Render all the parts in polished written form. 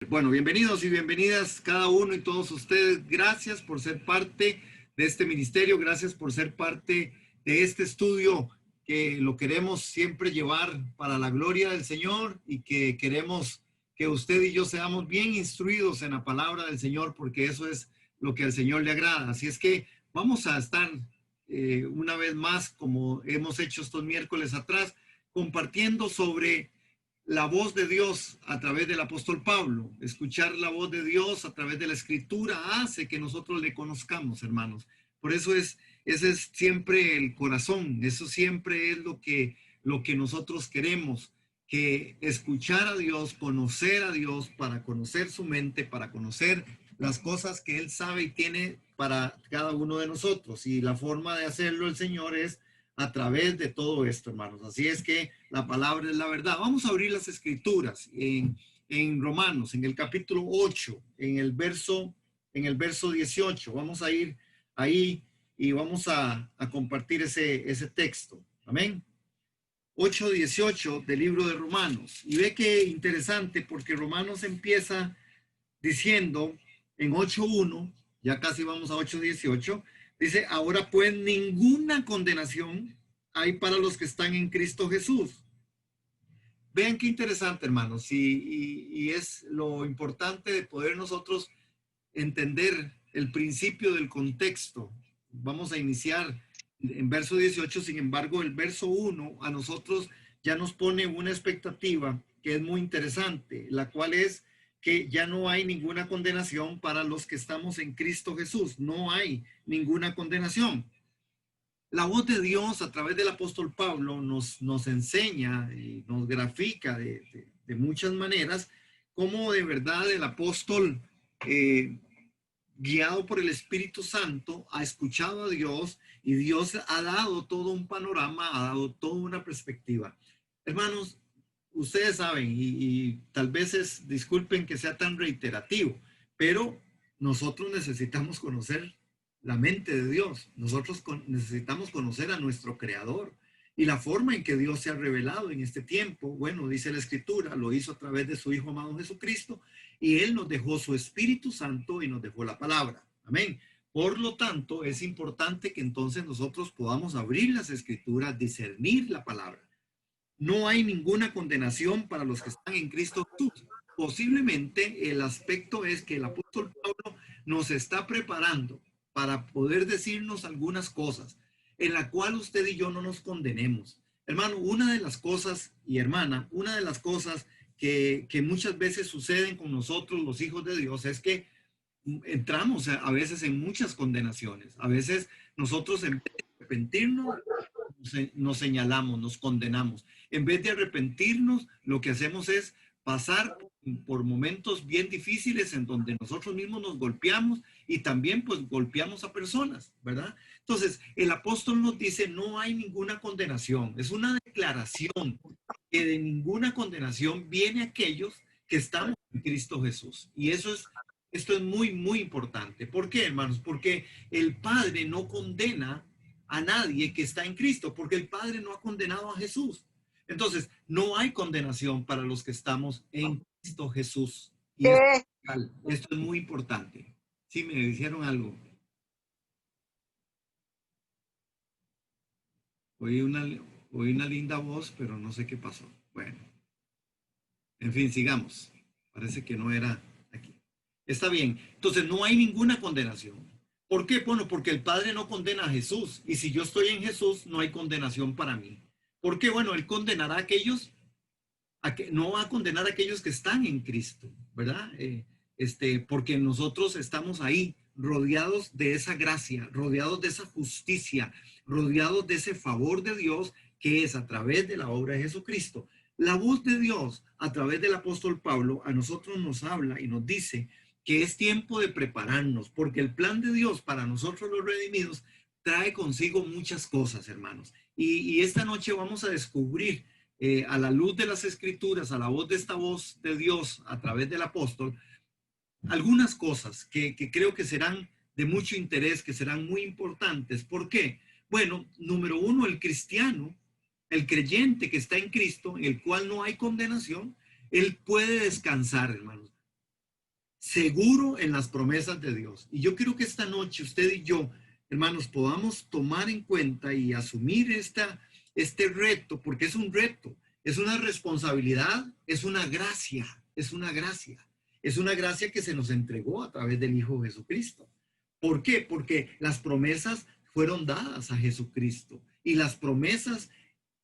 Bueno, bienvenidos y bienvenidas cada uno y todos ustedes. Gracias por ser parte de este ministerio. Gracias por ser parte de este estudio que lo queremos siempre llevar para la gloria del Señor y que queremos que usted y yo seamos bien instruidos en la palabra del Señor, porque eso es lo que al Señor le agrada. Así es que vamos a estar una vez más, como hemos hecho estos miércoles atrás, compartiendo sobre la voz de Dios a través del apóstol Pablo. Escuchar la voz de Dios a través de la escritura hace que nosotros le conozcamos, hermanos. Por eso ese es siempre el corazón, eso siempre es lo que nosotros queremos, que escuchar a Dios, conocer a Dios para conocer su mente, para conocer las cosas que Él sabe y tiene para cada uno de nosotros. Y la forma de hacerlo el Señor es a través de todo esto, hermanos. Así es que la palabra es la verdad. Vamos a abrir las escrituras en Romanos, en el capítulo 8, en el verso 18. Vamos a ir ahí y vamos a compartir ese texto. Amén. 8:18 del libro de Romanos. Y ve que interesante, porque Romanos empieza diciendo en 8:1, ya casi vamos a 8:18, dice: ahora pues ninguna condenación hay para los que están en Cristo Jesús. Vean qué interesante, hermanos, y es lo importante de poder nosotros entender el principio del contexto. Vamos a iniciar en verso 18, sin embargo, el verso 1 a nosotros ya nos pone una expectativa que es muy interesante, la cual es que ya no hay ninguna condenación para los que estamos en Cristo Jesús. No hay ninguna condenación. La voz de Dios a través del apóstol Pablo nos enseña y nos grafica de muchas maneras cómo de verdad el apóstol, guiado por el Espíritu Santo, ha escuchado a Dios y Dios ha dado todo un panorama, ha dado toda una perspectiva. Hermanos, ustedes saben, y tal vez disculpen que sea tan reiterativo, pero nosotros necesitamos conocer la mente de Dios. Nosotros necesitamos conocer a nuestro Creador y la forma en que Dios se ha revelado en este tiempo. Bueno, dice la Escritura, lo hizo a través de su Hijo amado Jesucristo, y Él nos dejó su Espíritu Santo y nos dejó la palabra. Amén. Por lo tanto, es importante que entonces nosotros podamos abrir las Escrituras, discernir la palabra. No hay ninguna condenación para los que están en Cristo Jesús. Posiblemente el aspecto es que el apóstol Pablo nos está preparando para poder decirnos algunas cosas en la cual usted y yo no nos condenemos. Hermano, una de las cosas, y hermana, una de las cosas que muchas veces suceden con nosotros, los hijos de Dios, es que entramos a veces en muchas condenaciones. A veces nosotros, en vez de arrepentirnos, nos señalamos, nos condenamos. En vez de arrepentirnos, lo que hacemos es pasar por momentos bien difíciles en donde nosotros mismos nos golpeamos y también pues golpeamos a personas, ¿verdad? Entonces, el apóstol nos dice: no hay ninguna condenación. Es una declaración que de ninguna condenación viene a aquellos que estamos en Cristo Jesús. Y esto es muy, muy importante. ¿Por qué, hermanos? Porque el Padre no condena a nadie que está en Cristo, porque el Padre no ha condenado a Jesús. Entonces, no hay condenación para los que estamos en Cristo Jesús. Y esto es muy importante. Sí, me hicieron algo. Oí una linda voz, pero no sé qué pasó. Bueno, en fin, sigamos. Parece que no era aquí. Está bien. Entonces, no hay ninguna condenación. ¿Por qué? Bueno, porque el Padre no condena a Jesús. Y si yo estoy en Jesús, no hay condenación para mí. ¿Por qué? Bueno, Él condenará a aquellos, no va a condenar a aquellos que están en Cristo, ¿verdad? Porque nosotros estamos ahí, rodeados de esa gracia, rodeados de esa justicia, rodeados de ese favor de Dios que es a través de la obra de Jesucristo. La voz de Dios a través del apóstol Pablo a nosotros nos habla y nos dice que es tiempo de prepararnos, porque el plan de Dios para nosotros los redimidos trae consigo muchas cosas, hermanos. Y esta noche vamos a descubrir, a la luz de las Escrituras, a la voz de esta voz de Dios a través del apóstol, algunas cosas que creo que serán de mucho interés, que serán muy importantes. ¿Por qué? Bueno, número uno, el cristiano, el creyente que está en Cristo, en el cual no hay condenación, él puede descansar, hermanos. seguro en las promesas de Dios. Y yo quiero que esta noche usted y yo, hermanos, podamos tomar en cuenta y asumir este reto, porque es un reto, es una responsabilidad, es una gracia, es una gracia. Es una gracia que se nos entregó a través del Hijo Jesucristo. ¿Por qué? Porque las promesas fueron dadas a Jesucristo y las promesas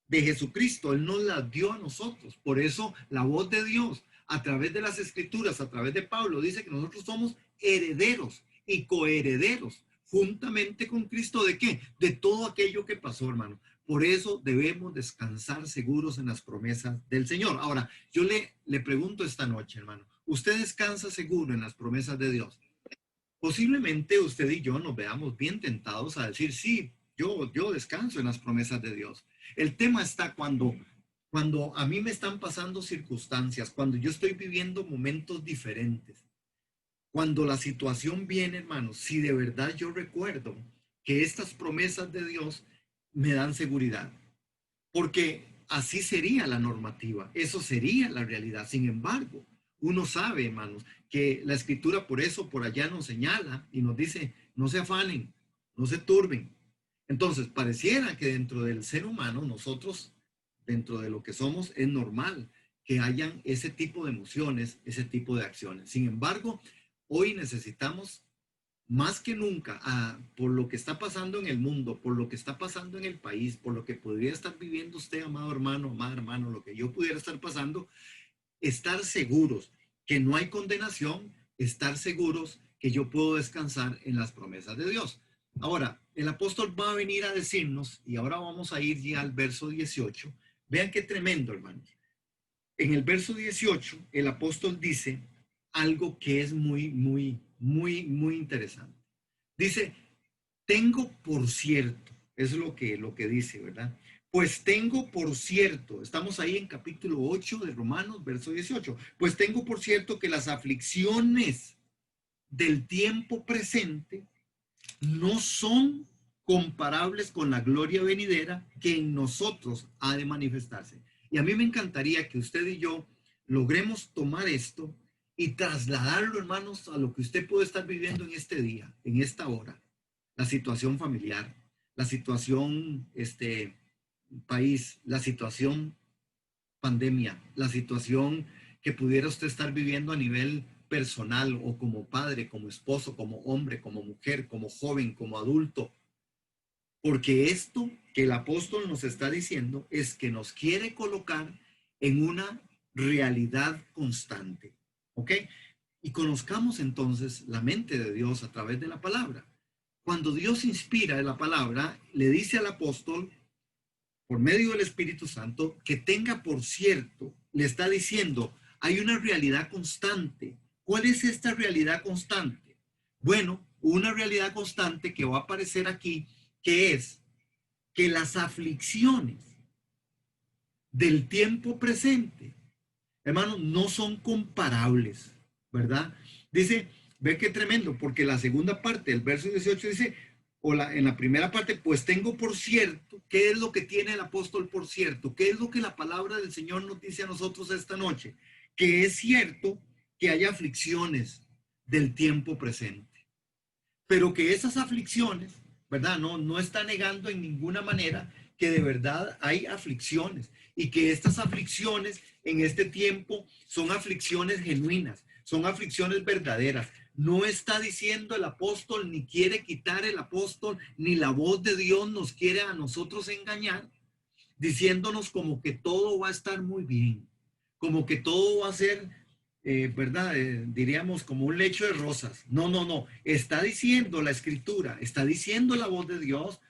de Jesucristo, Él nos las dio a nosotros. Por eso la voz de Dios a través de las escrituras, a través de Pablo, dice que nosotros somos herederos y coherederos juntamente con Cristo. ¿De qué? De todo aquello que pasó, hermano. Por eso debemos descansar seguros en las promesas del Señor. Ahora, yo le pregunto esta noche, hermano, ¿usted descansa seguro en las promesas de Dios? Posiblemente usted y yo nos veamos bien tentados a decir, sí, yo descanso en las promesas de Dios. El tema está cuando a mí me están pasando circunstancias, cuando yo estoy viviendo momentos diferentes, cuando la situación viene, hermanos, si de verdad yo recuerdo que estas promesas de Dios me dan seguridad, porque así sería la normativa, eso sería la realidad. Sin embargo, uno sabe, hermanos, que la escritura por eso por allá nos señala y nos dice, no se afanen, no se turben. Entonces, pareciera que dentro del ser humano, nosotros, dentro de lo que somos, es normal que hayan ese tipo de emociones, ese tipo de acciones. Sin embargo, hoy necesitamos más que nunca, por lo que está pasando en el mundo, por lo que está pasando en el país, por lo que podría estar viviendo usted, amado hermano, amada hermano, lo que yo pudiera estar pasando, estar seguros que no hay condenación, estar seguros que yo puedo descansar en las promesas de Dios. Ahora, el apóstol va a venir a decirnos, y ahora vamos a ir ya al verso 18. Vean qué tremendo, hermanos. En el verso 18, el apóstol dice algo que es muy interesante. Dice, tengo por cierto, es lo que dice, ¿verdad? Pues tengo por cierto, estamos ahí en capítulo 8 de Romanos, verso 18, pues tengo por cierto que las aflicciones del tiempo presente no son comparables con la gloria venidera que en nosotros ha de manifestarse. Y a mí me encantaría que usted y yo logremos tomar esto y trasladarlo, hermanos, a lo que usted puede estar viviendo en este día, en esta hora. La situación familiar, la situación, país, la situación pandemia, la situación que pudiera usted estar viviendo a nivel personal o como padre, como esposo, como hombre, como mujer, como joven, como adulto. Porque esto que el apóstol nos está diciendo es que nos quiere colocar en una realidad constante. ¿Ok? Y conozcamos entonces la mente de Dios a través de la palabra. Cuando Dios inspira la palabra, le dice al apóstol, por medio del Espíritu Santo, que tenga por cierto, le está diciendo, hay una realidad constante. ¿Cuál es esta realidad constante? Bueno, una realidad constante que va a aparecer aquí, que es que las aflicciones del tiempo presente, hermano, no son comparables, ¿verdad? Dice, ve qué tremendo, porque la segunda parte del verso 18 dice, en la primera parte, pues tengo por cierto, ¿qué es lo que tiene el apóstol por cierto? ¿Qué es lo que la palabra del Señor nos dice a nosotros esta noche? Que es cierto que hay aflicciones del tiempo presente, pero que esas aflicciones, ¿verdad? No está negando en ninguna manera que de verdad hay aflicciones y que estas aflicciones en este tiempo son aflicciones genuinas, son aflicciones verdaderas. No está diciendo el apóstol, ni quiere quitar el apóstol, ni la voz de Dios nos quiere a nosotros engañar, diciéndonos como que todo va a estar muy bien, como que todo va a ser, ¿verdad? Diríamos como un lecho de rosas. No. Está diciendo la escritura, está diciendo la voz de Dios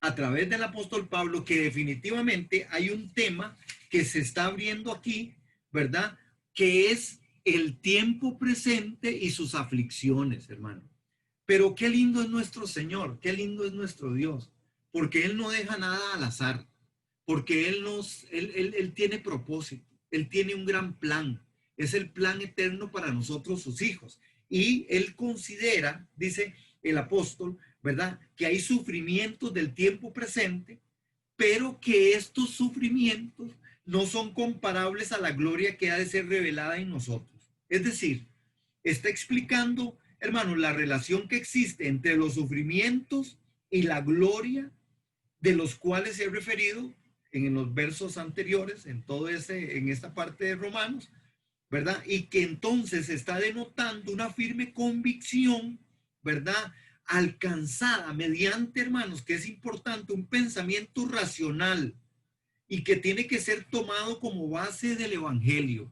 a través del apóstol Pablo que definitivamente hay un tema que se está abriendo aquí, ¿verdad? Que es el tiempo presente y sus aflicciones, hermano. Pero qué lindo es nuestro Señor, qué lindo es nuestro Dios, porque Él no deja nada al azar, porque Él tiene propósito, Él tiene un gran plan, es el plan eterno para nosotros, sus hijos. Y Él considera, dice el apóstol, ¿verdad? Que hay sufrimientos del tiempo presente, pero que estos sufrimientos no son comparables a la gloria que ha de ser revelada en nosotros. Es decir, está explicando, hermanos, la relación que existe entre los sufrimientos y la gloria de los cuales se ha referido en los versos anteriores, en esta parte de Romanos, ¿verdad? Y que entonces está denotando una firme convicción, ¿verdad? Alcanzada mediante, hermanos, que es importante, un pensamiento racional y que tiene que ser tomado como base del Evangelio.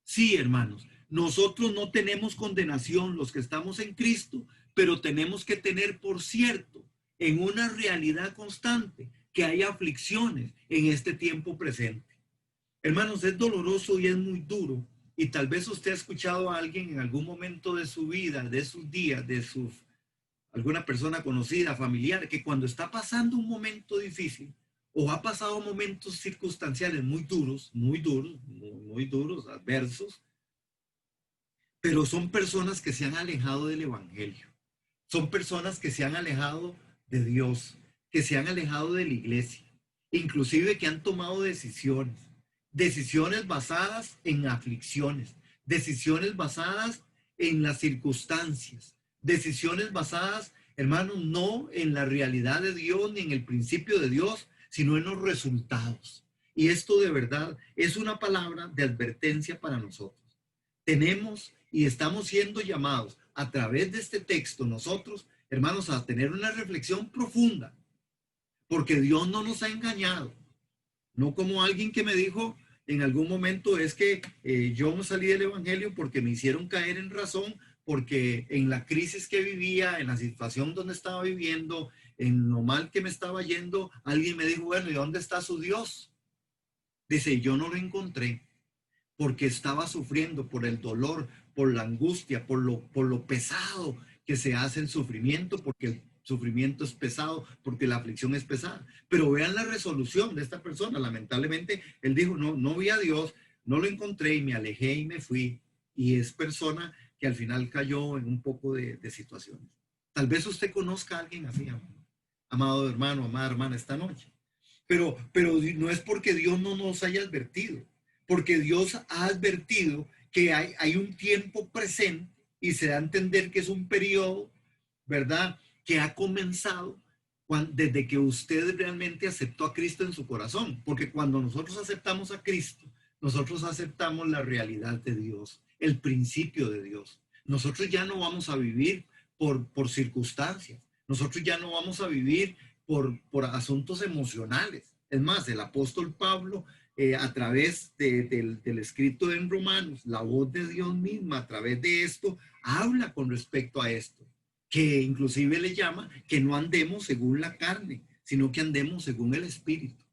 Sí, hermanos, nosotros no tenemos condenación los que estamos en Cristo, pero tenemos que tener por cierto en una realidad constante que hay aflicciones en este tiempo presente. Hermanos, es doloroso y es muy duro. Y tal vez usted ha escuchado a alguien en algún momento de su vida, de sus días, alguna persona conocida, familiar, que cuando está pasando un momento difícil o ha pasado momentos circunstanciales muy duros, muy duros, adversos, pero son personas que se han alejado del Evangelio. Son personas que se han alejado de Dios, que se han alejado de la iglesia, inclusive que han tomado decisiones basadas en aflicciones, decisiones basadas en las circunstancias, decisiones basadas, hermanos, no en la realidad de Dios ni en el principio de Dios, sino en los resultados. Y esto de verdad es una palabra de advertencia para nosotros. Tenemos y estamos siendo llamados a través de este texto nosotros, hermanos, a tener una reflexión profunda, porque Dios no nos ha engañado. No como alguien que me dijo en algún momento, es que yo no salí del Evangelio porque me hicieron caer en razón, porque en la crisis que vivía, en la situación donde estaba viviendo, en lo mal que me estaba yendo, alguien me dijo, bueno, ¿y dónde está su Dios? Dice, yo no lo encontré porque estaba sufriendo por el dolor, por la angustia, por lo pesado que se hace el sufrimiento, porque el sufrimiento es pesado, porque la aflicción es pesada. Pero vean la resolución de esta persona. Lamentablemente, él dijo, no, no vi a Dios, no lo encontré y me alejé y me fui. Y es persona que al final cayó en un poco de situaciones. Tal vez usted conozca a alguien así, amado hermano, amada hermana, esta noche. Pero no es porque Dios no nos haya advertido, porque Dios ha advertido que hay un tiempo presente y se da a entender que es un periodo, ¿verdad? Que ha comenzado desde que usted realmente aceptó a Cristo en su corazón, porque cuando nosotros aceptamos a Cristo, nosotros aceptamos la realidad de Dios, el principio de Dios. Nosotros ya no vamos a vivir por circunstancias, nosotros ya no vamos a vivir por asuntos emocionales. Es más, el apóstol Pablo, a través del escrito en Romanos, la voz de Dios misma, a través de esto, habla con respecto a esto, que inclusive le llama que no andemos según la carne, sino que andemos según el Espíritu.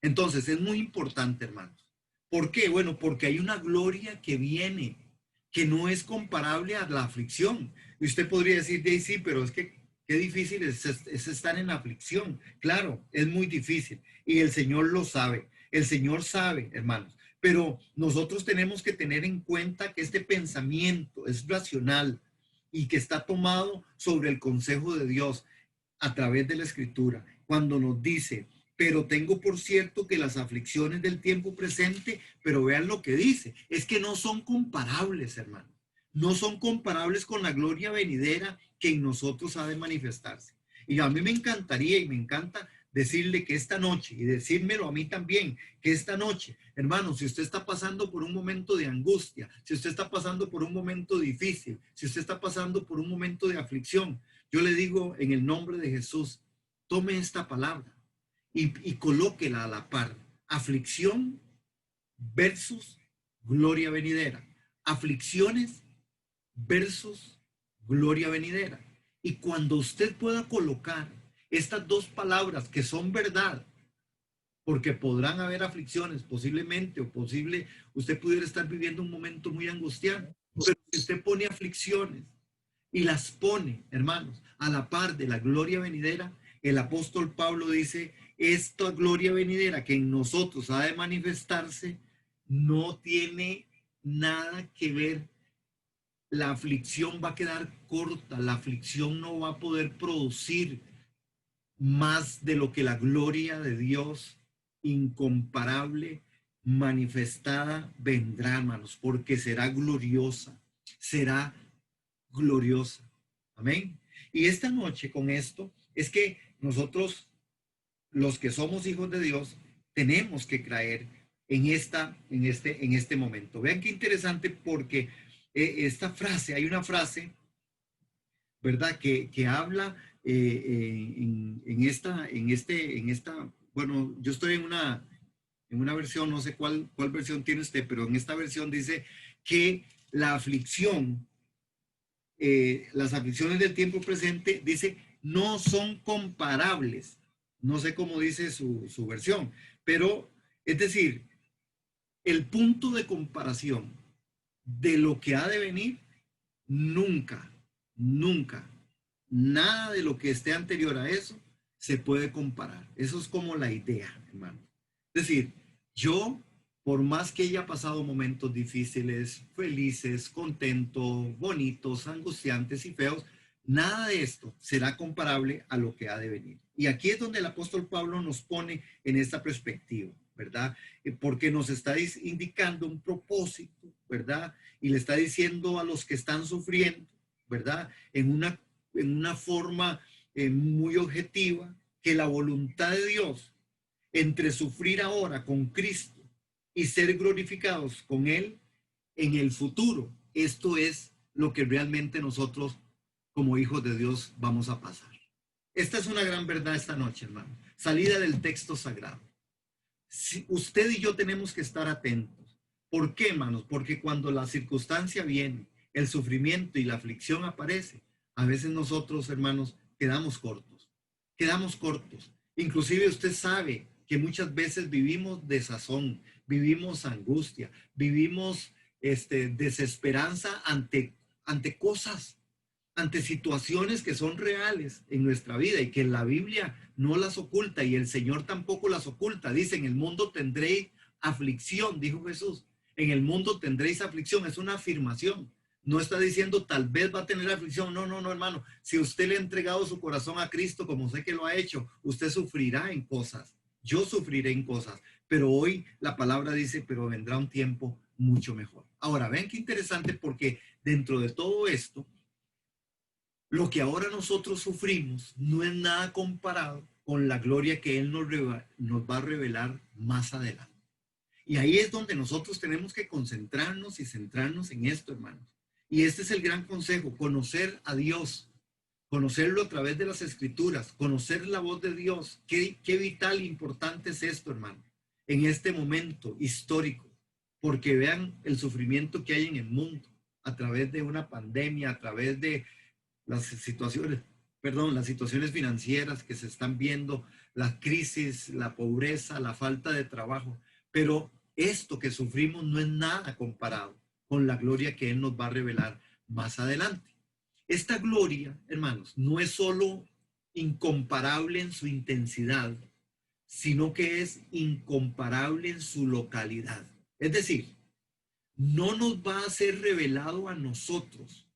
Entonces, es muy importante, hermanos. ¿Por qué? Bueno, porque hay una gloria que viene, que no es comparable a la aflicción. Y usted podría decir, sí, pero es que qué difícil es estar en aflicción. Claro, es muy difícil. Y el Señor lo sabe. El Señor sabe, hermanos. Pero nosotros tenemos que tener en cuenta que este pensamiento es racional y que está tomado sobre el consejo de Dios a través de la Escritura. Cuando nos dice, pero tengo por cierto que las aflicciones del tiempo presente, pero vean lo que dice, es que no son comparables, hermano. No son comparables con la gloria venidera que en nosotros ha de manifestarse. Y a mí me encantaría y me encanta decirle que esta noche, y decírmelo a mí también, que esta noche, hermano, si usted está pasando por un momento de angustia, si usted está pasando por un momento difícil, si usted está pasando por un momento de aflicción, yo le digo en el nombre de Jesús, tome esta palabra y colóquela a la par. Aflicción versus gloria venidera. Aflicciones versus gloria venidera. Y cuando usted pueda colocar estas dos palabras que son verdad, porque podrán haber aflicciones posiblemente o posible, usted pudiera estar viviendo un momento muy angustiante, pero si usted pone aflicciones y las pone, hermanos, a la par de la gloria venidera, el apóstol Pablo dice, esta gloria venidera que en nosotros ha de manifestarse no tiene nada que ver. La aflicción va a quedar corta, la aflicción no va a poder producir más de lo que la gloria de Dios incomparable manifestada vendrá, hermanos, porque será gloriosa, será gloriosa. Amén. Y esta noche con esto es que nosotros, los que somos hijos de Dios, tenemos que creer en este momento. Vean qué interesante porque esta frase, hay una frase, ¿verdad? Que habla en esta, bueno, yo estoy en una versión, no sé cuál versión tiene usted, pero en esta versión dice que la aflicción, las aflicciones del tiempo presente, dice, no son comparables. No sé cómo dice su versión, pero es decir, el punto de comparación de lo que ha de venir, nunca, nunca, nada de lo que esté anterior a eso se puede comparar. Eso es como la idea, hermano. Es decir, yo, por más que haya pasado momentos difíciles, felices, contentos, bonitos, angustiantes y feos, nada de esto será comparable a lo que ha de venir. Y aquí es donde el apóstol Pablo nos pone en esta perspectiva, ¿verdad? Porque nos está indicando un propósito, ¿verdad? Y le está diciendo a los que están sufriendo, ¿verdad? En una forma muy objetiva, que la voluntad de Dios entre sufrir ahora con Cristo y ser glorificados con Él en el futuro, esto es lo que realmente nosotros como hijos de Dios vamos a pasar. Esta es una gran verdad esta noche, hermano. Salida del texto sagrado. Si usted y yo tenemos que estar atentos. ¿Por qué, hermanos? Porque cuando la circunstancia viene, el sufrimiento y la aflicción aparece, a veces nosotros, hermanos, quedamos cortos. Quedamos cortos. Inclusive usted sabe que muchas veces vivimos desazón, vivimos angustia, vivimos desesperanza ante cosas, ante situaciones que son reales en nuestra vida y que la Biblia no las oculta y el Señor tampoco las oculta. Dice, en el mundo tendréis aflicción, dijo Jesús. En el mundo tendréis aflicción, es una afirmación. No está diciendo tal vez va a tener aflicción. No, no, no, hermano. Si usted le ha entregado su corazón a Cristo, como sé que lo ha hecho, usted sufrirá en cosas. Yo sufriré en cosas. Pero hoy la palabra dice, pero vendrá un tiempo mucho mejor. Ahora, ven qué interesante porque dentro de todo esto, lo que ahora nosotros sufrimos no es nada comparado con la gloria que Él nos va a revelar más adelante. Y ahí es donde nosotros tenemos que concentrarnos y centrarnos en esto, hermanos. Y este es el gran consejo, conocer a Dios, conocerlo a través de las escrituras, conocer la voz de Dios. Qué vital e importante es esto, hermano, en este momento histórico, porque vean el sufrimiento que hay en el mundo a través de una pandemia, a través de las situaciones financieras que se están viendo, la crisis, la pobreza, la falta de trabajo. Pero esto que sufrimos no es nada comparado con la gloria que Él nos va a revelar más adelante. Esta gloria, hermanos, no es solo incomparable en su intensidad, sino que es incomparable en su localidad. Es decir, no nos va a ser revelado a nosotros,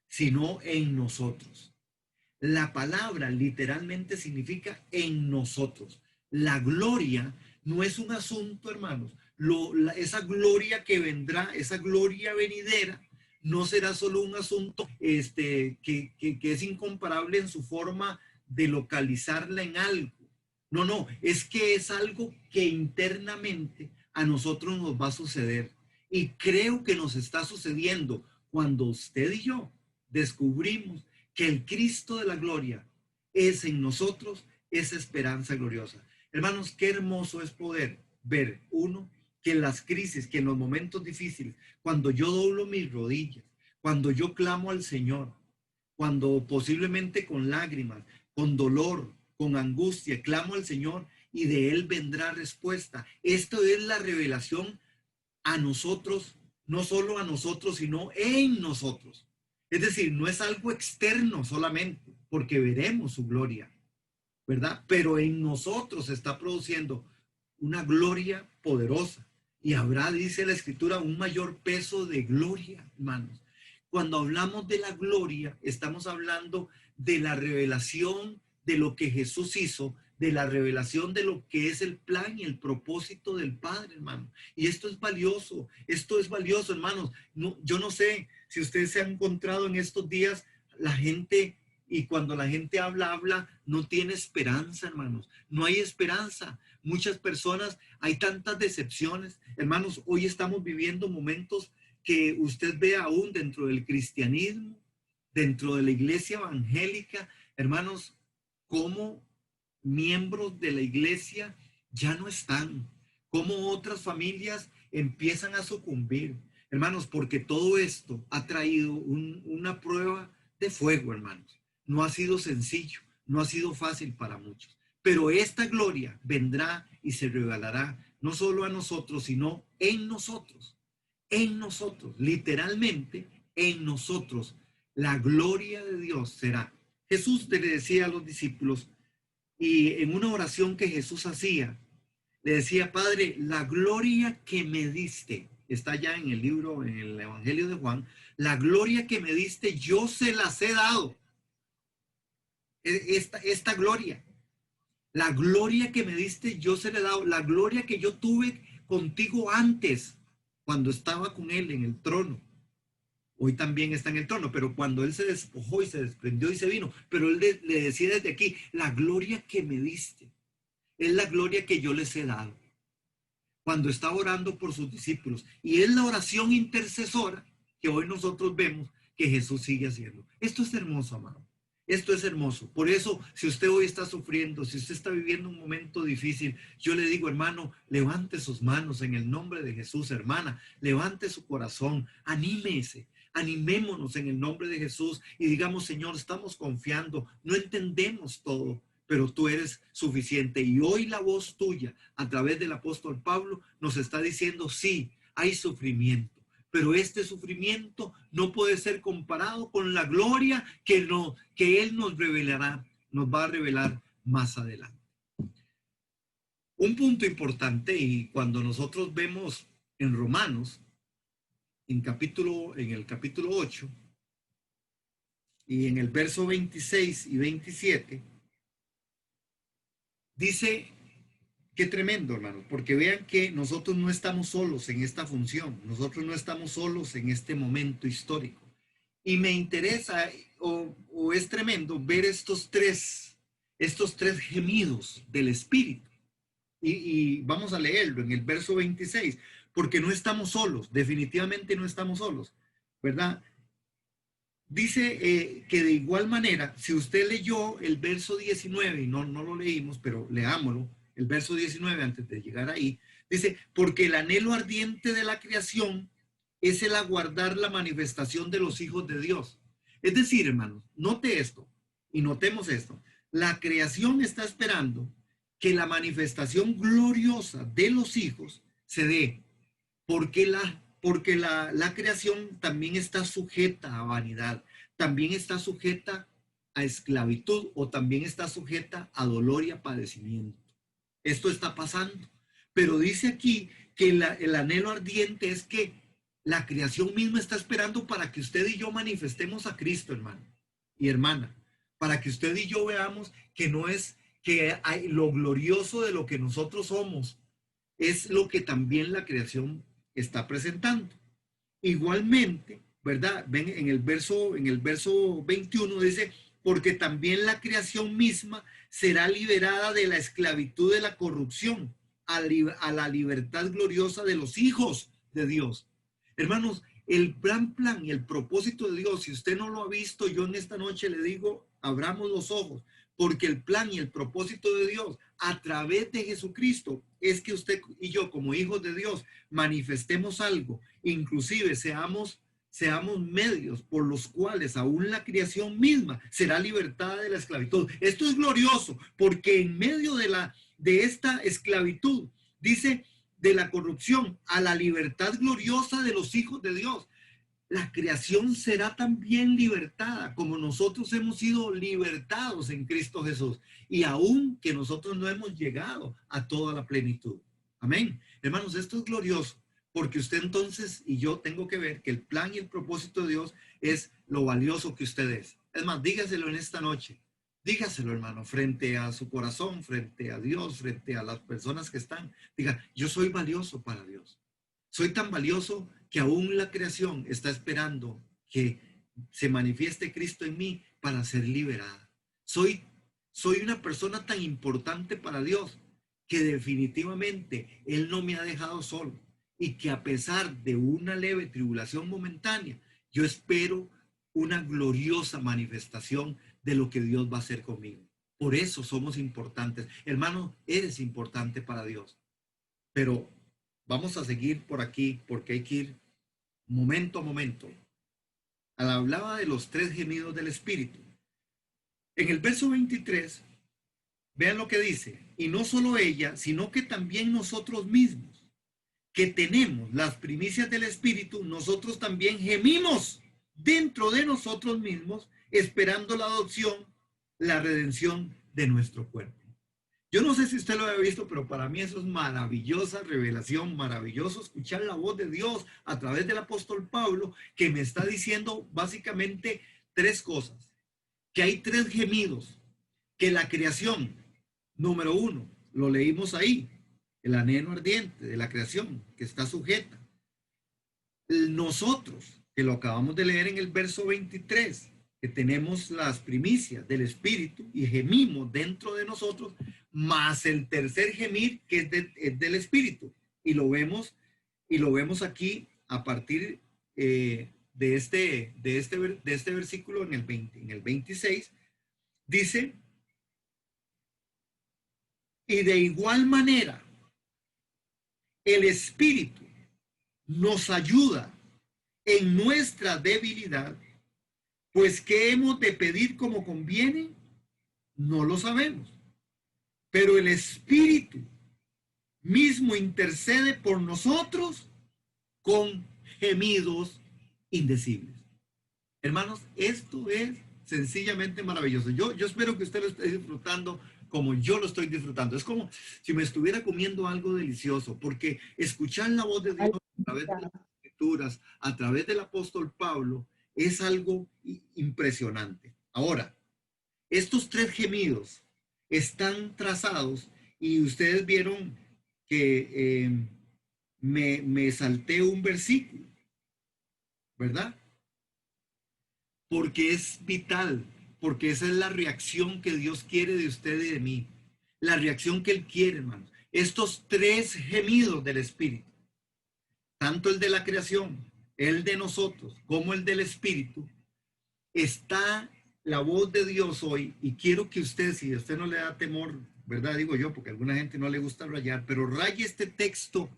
sino en nosotros. La palabra literalmente significa en nosotros. La gloria no es un asunto, hermanos. Esa gloria que vendrá, esa gloria venidera, no será solo un asunto que es incomparable en su forma de localizarla en algo. No, no, es que es algo que internamente a nosotros nos va a suceder. Y creo que nos está sucediendo cuando usted y yo descubrimos que el Cristo de la gloria es en nosotros esa esperanza gloriosa. Hermanos, qué hermoso es poder ver, uno, que en las crisis, que en los momentos difíciles, cuando yo doblo mis rodillas, cuando yo clamo al Señor, cuando posiblemente con lágrimas, con dolor, con angustia, clamo al Señor y de Él vendrá respuesta. Esto es la revelación a nosotros, no solo a nosotros, sino en nosotros. Es decir, no es algo externo solamente, porque veremos su gloria, ¿verdad? Pero en nosotros se está produciendo una gloria poderosa. Y habrá, dice la Escritura, un mayor peso de gloria, hermanos. Cuando hablamos de la gloria, estamos hablando de la revelación de lo que Jesús hizo, de la revelación de lo que es el plan y el propósito del Padre, hermano. Y esto es valioso, hermanos. No, yo no sé si ustedes se han encontrado en estos días la gente, y cuando la gente habla, no tiene esperanza, hermanos. No hay esperanza. Muchas personas, hay tantas decepciones. Hermanos, hoy estamos viviendo momentos que usted ve aún dentro del cristianismo, dentro de la iglesia evangélica, hermanos, cómo miembros de la iglesia ya no están, cómo otras familias empiezan a sucumbir, hermanos, porque todo esto ha traído una prueba de fuego, hermanos. No ha sido sencillo, no ha sido fácil para muchos, pero esta gloria vendrá y se revelará no solo a nosotros, sino en nosotros, literalmente en nosotros. La gloria de Dios será. Jesús le decía a los discípulos, y en una oración que Jesús hacía, le decía: Padre, la gloria que me diste, está ya en el libro, en el Evangelio de Juan, la gloria que me diste, yo se las he dado. Esta gloria, la gloria que me diste, yo se la he dado. La gloria que yo tuve contigo antes, cuando estaba con él en el trono. Hoy también está en el trono, pero cuando él se despojó y se desprendió y se vino, pero él le decía desde aquí: la gloria que me diste es la gloria que yo les he dado. Cuando estaba orando por sus discípulos, y es la oración intercesora que hoy nosotros vemos que Jesús sigue haciendo. Esto es hermoso, amado. Esto es hermoso. Por eso, si usted hoy está sufriendo, si usted está viviendo un momento difícil, yo le digo, hermano, levante sus manos en el nombre de Jesús. Hermana, levante su corazón, anímese. Animémonos en el nombre de Jesús y digamos: Señor, estamos confiando, no entendemos todo, pero tú eres suficiente. Y hoy la voz tuya, a través del apóstol Pablo, nos está diciendo: sí, hay sufrimiento, pero este sufrimiento no puede ser comparado con la gloria que Él nos revelará, nos va a revelar más adelante. Un punto importante, y cuando nosotros vemos en Romanos, en el capítulo 8 y en el verso 26 y 27, dice, qué tremendo, hermanos, porque vean que nosotros no estamos solos en esta función, nosotros no estamos solos en este momento histórico. Y me interesa, o es tremendo ver estos tres gemidos del Espíritu. Y vamos a leerlo en el verso 26, porque no estamos solos, definitivamente no estamos solos, ¿verdad? Dice que de igual manera, si usted leyó el verso 19, y no lo leímos, pero leámoslo, el verso 19 antes de llegar ahí, dice: porque el anhelo ardiente de la creación es el aguardar la manifestación de los hijos de Dios. Es decir, hermanos, note esto y notemos esto. La creación está esperando que la manifestación gloriosa de los hijos se dé, porque la creación también está sujeta a vanidad, también está sujeta a esclavitud, o también está sujeta a dolor y a padecimiento. Esto está pasando. Pero dice aquí que el anhelo ardiente es que la creación misma está esperando para que usted y yo manifestemos a Cristo, hermano y hermana, para que usted y yo veamos que no es que hay lo glorioso de lo que nosotros somos, es lo que también la creación está presentando. Igualmente, ¿verdad? Ven en el verso 21 dice: porque también la creación misma será liberada de la esclavitud de la corrupción a la libertad gloriosa de los hijos de Dios. Hermanos, el gran plan y el propósito de Dios, si usted no lo ha visto, yo en esta noche le digo: abramos los ojos, porque el plan y el propósito de Dios a través de Jesucristo es que usted y yo, como hijos de Dios, manifestemos algo, inclusive seamos medios por los cuales aún la creación misma será libertada de la esclavitud. Esto es glorioso, porque en medio de esta esclavitud, dice, de la corrupción a la libertad gloriosa de los hijos de Dios, la creación será también libertada, como nosotros hemos sido libertados en Cristo Jesús, y aún que nosotros no hemos llegado a toda la plenitud. Amén. Hermanos, esto es glorioso, porque usted entonces y yo tengo que ver que el plan y el propósito de Dios es lo valioso que usted es. Es más, dígaselo en esta noche. Dígaselo, hermano, frente a su corazón, frente a Dios, frente a las personas que están. Diga, yo soy valioso para Dios. Soy tan valioso que aún la creación está esperando que se manifieste Cristo en mí para ser liberada. Soy una persona tan importante para Dios que definitivamente Él no me ha dejado solo y que a pesar de una leve tribulación momentánea, yo espero una gloriosa manifestación de lo que Dios va a hacer conmigo. Por eso somos importantes. Hermano, eres importante para Dios. Pero vamos a seguir por aquí porque hay que ir momento a momento. Hablaba de los 3 gemidos del Espíritu. En el verso 23, vean lo que dice. Y no solo ella, sino que también nosotros mismos, que tenemos las primicias del Espíritu, nosotros también gemimos dentro de nosotros mismos, esperando la adopción, la redención de nuestro cuerpo. Yo no sé si usted lo había visto, pero para mí eso es maravillosa revelación, maravilloso escuchar la voz de Dios a través del apóstol Pablo, que me está diciendo básicamente 3 cosas. Que hay 3 gemidos, que la creación, número 1, lo leímos ahí, el anhelo ardiente de la creación, que está sujeta. Nosotros, que lo acabamos de leer en el verso 23, que tenemos las primicias del Espíritu y gemimos dentro de nosotros, más el tercer gemir que es del Espíritu. Y lo vemos aquí a partir de este versículo en el 26, dice, y de igual manera, el Espíritu nos ayuda en nuestra debilidad, pues ¿qué hemos de pedir como conviene? No lo sabemos. Pero el Espíritu mismo intercede por nosotros con gemidos indecibles. Hermanos, esto es sencillamente maravilloso. Yo espero que usted lo esté disfrutando como yo lo estoy disfrutando. Es como si me estuviera comiendo algo delicioso, porque escuchar la voz de Dios a través de las Escrituras, a través del apóstol Pablo, es algo impresionante. Ahora, estos 3 gemidos están trazados y ustedes vieron que me salté un versículo, ¿verdad? Porque es vital, porque esa es la reacción que Dios quiere de usted y de mí, la reacción que Él quiere, hermanos. Estos 3 gemidos del Espíritu, tanto el de la creación, el de nosotros, como el del Espíritu, está la voz de Dios hoy, y quiero que usted, si a usted no le da temor, ¿verdad? Digo yo, porque a alguna gente no le gusta rayar, pero raye este texto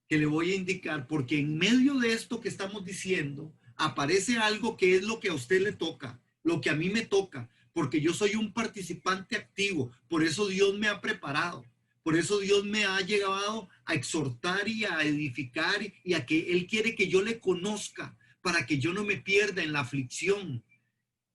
que le voy a indicar, porque en medio de esto que estamos diciendo, aparece algo que es lo que a usted le toca, lo que a mí me toca, porque yo soy un participante activo, por eso Dios me ha preparado, por eso Dios me ha llegado a exhortar y a edificar y a que Él quiere que yo le conozca, para que yo no me pierda en la aflicción,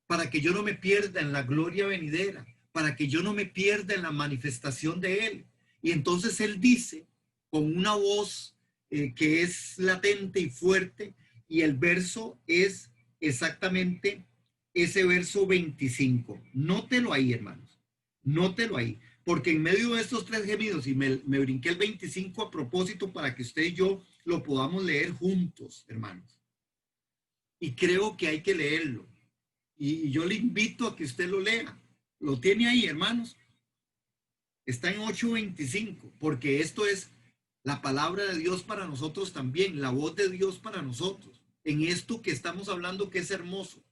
para que yo no me pierda en la gloria venidera, para que yo no me pierda en la manifestación de Él. Y entonces Él dice, con una voz que es latente y fuerte, y el verso es exactamente ese verso 25. Nótelo ahí, hermanos, nótelo ahí, porque en medio de estos 3 gemidos, y me brinqué el 25 a propósito para que usted y yo lo podamos leer juntos, hermanos. Y creo que hay que leerlo. Y yo le invito a que usted lo lea. Lo tiene ahí, hermanos. Está en 8:25, porque esto es la palabra de Dios para nosotros también, la voz de Dios para nosotros, en esto que estamos hablando que es hermoso.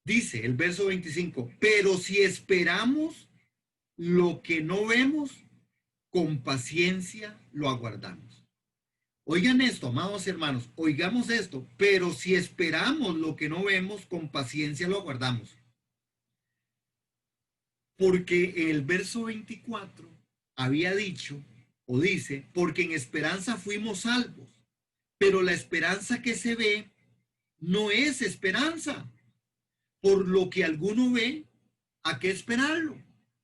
Dice el verso 25, pero si esperamos lo que no vemos, con paciencia lo aguardamos. Oigan esto, amados hermanos, oigamos esto, pero si esperamos lo que no vemos, con paciencia lo aguardamos. Porque el verso 24 había dicho, o dice, porque en esperanza fuimos salvos, pero la esperanza que se ve no es esperanza. Por lo que alguno ve, ¿a qué esperarlo?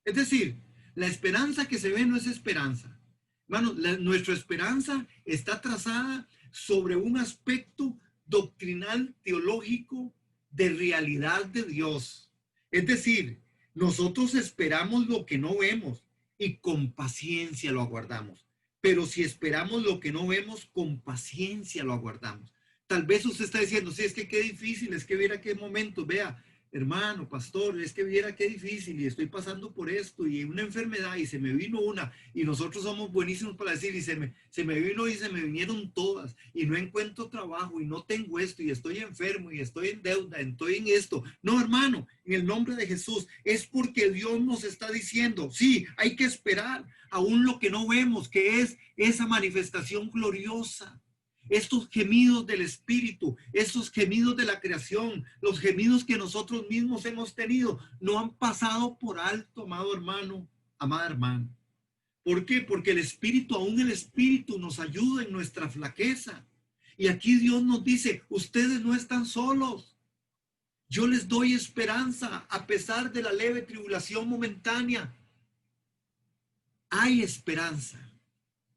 Es decir, la esperanza que se ve no es esperanza. Hermano, nuestra esperanza está trazada sobre un aspecto doctrinal, teológico, de realidad de Dios. Es decir, Nosotros esperamos lo que no vemos y con paciencia lo aguardamos. Pero si esperamos lo que no vemos, con paciencia lo aguardamos. Tal vez usted está diciendo, sí, es que qué difícil, es que viera qué momentos, vea, hermano, pastor, es que viera qué difícil y estoy pasando por esto y una enfermedad y se me vino una y nosotros somos buenísimos para decir y se me vino y se me vinieron todas y no encuentro trabajo y no tengo esto y estoy enfermo y estoy en deuda, estoy en esto. No, hermano, en el nombre de Jesús, es porque Dios nos está diciendo, sí, hay que esperar aún lo que no vemos, que es esa manifestación gloriosa. Estos gemidos del Espíritu, estos gemidos de la creación, los gemidos que nosotros mismos hemos tenido, no han pasado por alto, amado hermano, amada hermana. ¿Por qué? Porque el Espíritu, aún el Espíritu nos ayuda en nuestra flaqueza. Y aquí Dios nos dice, ustedes no están solos. Yo les doy esperanza a pesar de la leve tribulación momentánea. Hay esperanza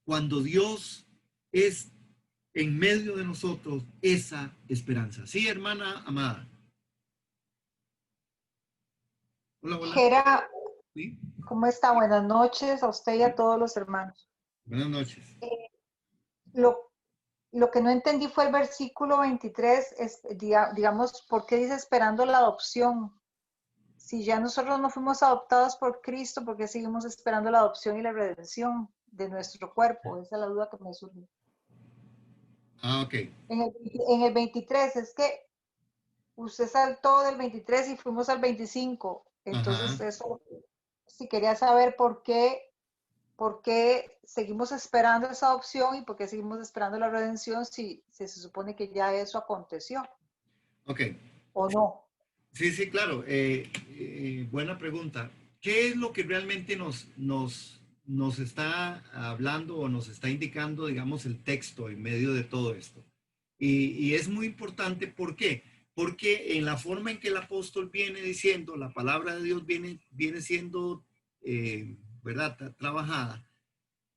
cuando Dios es en medio de nosotros esa esperanza. Sí, hermana amada. Hola, hola. Jera, ¿Sí? ¿cómo está? Buenas noches a usted y a todos los hermanos. Buenas noches. Lo, lo que no entendí fue el versículo 23, digamos, ¿por qué dice esperando la adopción? Si ya nosotros no fuimos adoptados por Cristo, ¿por qué seguimos esperando la adopción y la redención de nuestro cuerpo? Esa es la duda que me surge. Ah, ok. En el 23, es que usted saltó del 23 y fuimos al 25. Entonces, Ajá. eso, si quería saber por qué seguimos esperando esa adopción y por qué seguimos esperando la redención si se supone que ya eso aconteció Ok. o no. Sí, sí, claro. Buena pregunta. ¿Qué es lo que realmente nos está hablando o nos está indicando, digamos, el texto en medio de todo esto? Y es muy importante, ¿por qué? Porque en la forma en que el apóstol viene diciendo, la palabra de Dios viene siendo, ¿verdad?, trabajada.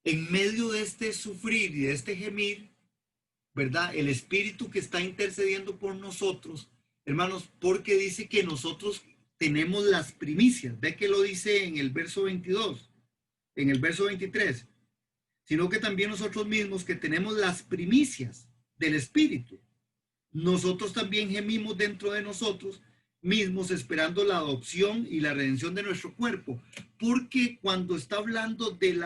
En medio de este sufrir y de este gemir, ¿verdad? El Espíritu que está intercediendo por nosotros, hermanos, porque dice que nosotros tenemos las primicias. Ve que lo dice en el verso 22, en el verso 23, sino que también nosotros mismos que tenemos las primicias del Espíritu. Nosotros también gemimos dentro de nosotros mismos esperando la adopción y la redención de nuestro cuerpo. Porque cuando está hablando de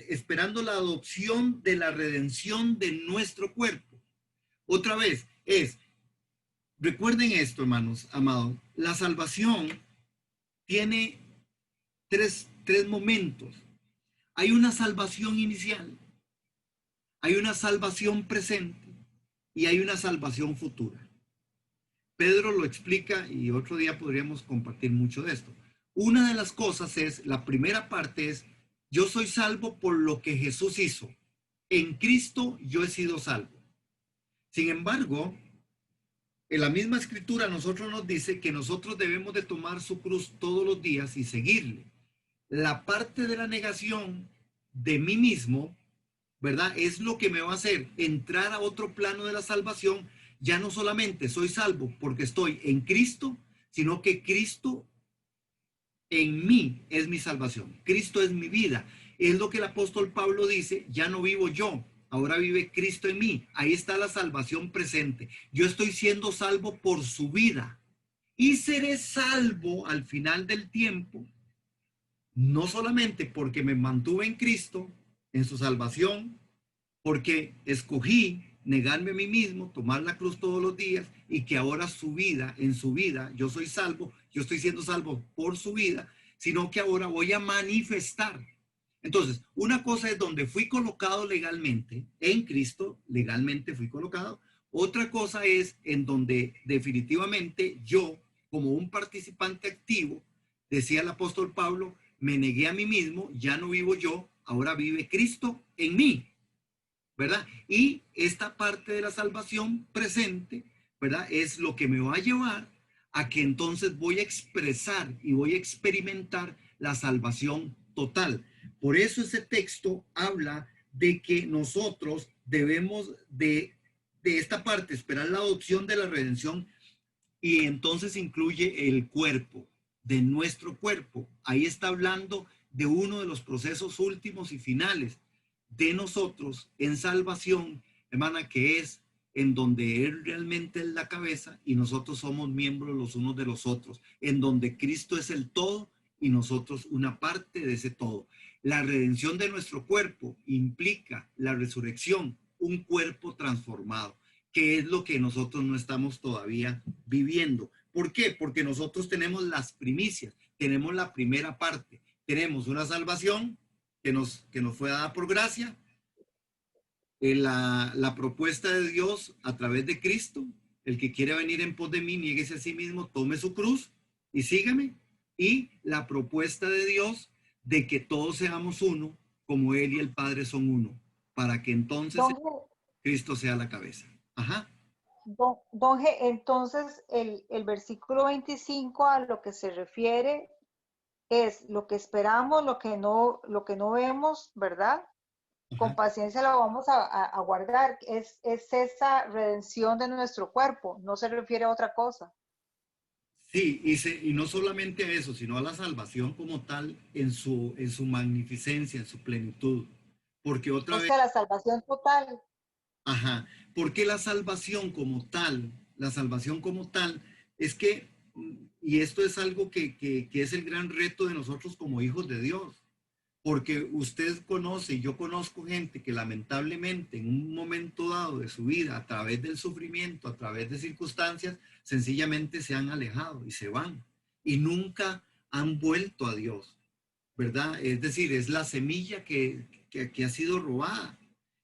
esperando la adopción de la redención de nuestro cuerpo, otra vez recuerden esto, hermanos, amados, la salvación tiene tres momentos. Hay una salvación inicial, hay una salvación presente y hay una salvación futura. Pedro lo explica y otro día podríamos compartir mucho de esto. Una de las cosas es, la primera parte es, yo soy salvo por lo que Jesús hizo. En Cristo yo he sido salvo. Sin embargo, en la misma escritura nosotros nos dice que nosotros debemos de tomar su cruz todos los días y seguirle. La parte de la negación de mí mismo, ¿verdad? Es lo que me va a hacer entrar a otro plano de la salvación. Ya no solamente soy salvo porque estoy en Cristo, sino que Cristo en mí es mi salvación. Cristo es mi vida. Es lo que el apóstol Pablo dice, ya no vivo yo, ahora vive Cristo en mí. Ahí está la salvación presente. Yo estoy siendo salvo por su vida. Y seré salvo al final del tiempo, no solamente porque me mantuve en Cristo, en su salvación, porque escogí negarme a mí mismo, tomar la cruz todos los días y que ahora su vida, en su vida, yo soy salvo, yo estoy siendo salvo por su vida, sino que ahora voy a manifestar. Entonces, una cosa es donde fui colocado legalmente, en Cristo, legalmente fui colocado. Otra cosa es en donde definitivamente yo, como un participante activo, decía el apóstol Pablo, me negué a mí mismo, ya no vivo yo, ahora vive Cristo en mí. ¿Verdad? Y esta parte de la salvación presente, ¿verdad? Es lo que me va a llevar a que entonces voy a expresar y voy a experimentar la salvación total. Por eso ese texto habla de que nosotros debemos de esta parte esperar la adopción de la redención y entonces incluye el cuerpo. de nuestro cuerpo. Ahí está hablando de uno de los procesos últimos y finales de nosotros en salvación, hermana, que es en donde Él realmente es la cabeza y nosotros somos miembros los unos de los otros, en donde Cristo es el todo y nosotros una parte de ese todo. La redención de nuestro cuerpo implica la resurrección, un cuerpo transformado, que es lo que nosotros no estamos todavía viviendo. ¿Por qué? Porque nosotros tenemos las primicias, tenemos la primera parte, tenemos una salvación que nos fue dada por gracia, la propuesta de Dios a través de Cristo. El que quiere venir en pos de mí, niéguese a sí mismo, tome su cruz y sígame. Y la propuesta de Dios de que todos seamos uno, como Él y el Padre son uno, para que entonces Don, Cristo sea la cabeza. Ajá. don G, entonces el versículo 25 a lo que se refiere es lo que esperamos, lo que no vemos, ¿verdad? Con Ajá. paciencia lo vamos a guardar. Es esa redención de nuestro cuerpo, no se refiere a otra cosa. Sí, y no solamente a eso, sino a la salvación como tal en su magnificencia, en su plenitud. Porque otra O vez, sea, la salvación total. ajá, porque la salvación como tal, es que, y esto es algo que es el gran reto de nosotros como hijos de Dios, porque usted conoce y yo conozco gente que lamentablemente en un momento dado de su vida, a través del sufrimiento, a través de circunstancias, sencillamente se han alejado y se van y nunca han vuelto a Dios, ¿verdad? Es decir, es la semilla que ha sido robada.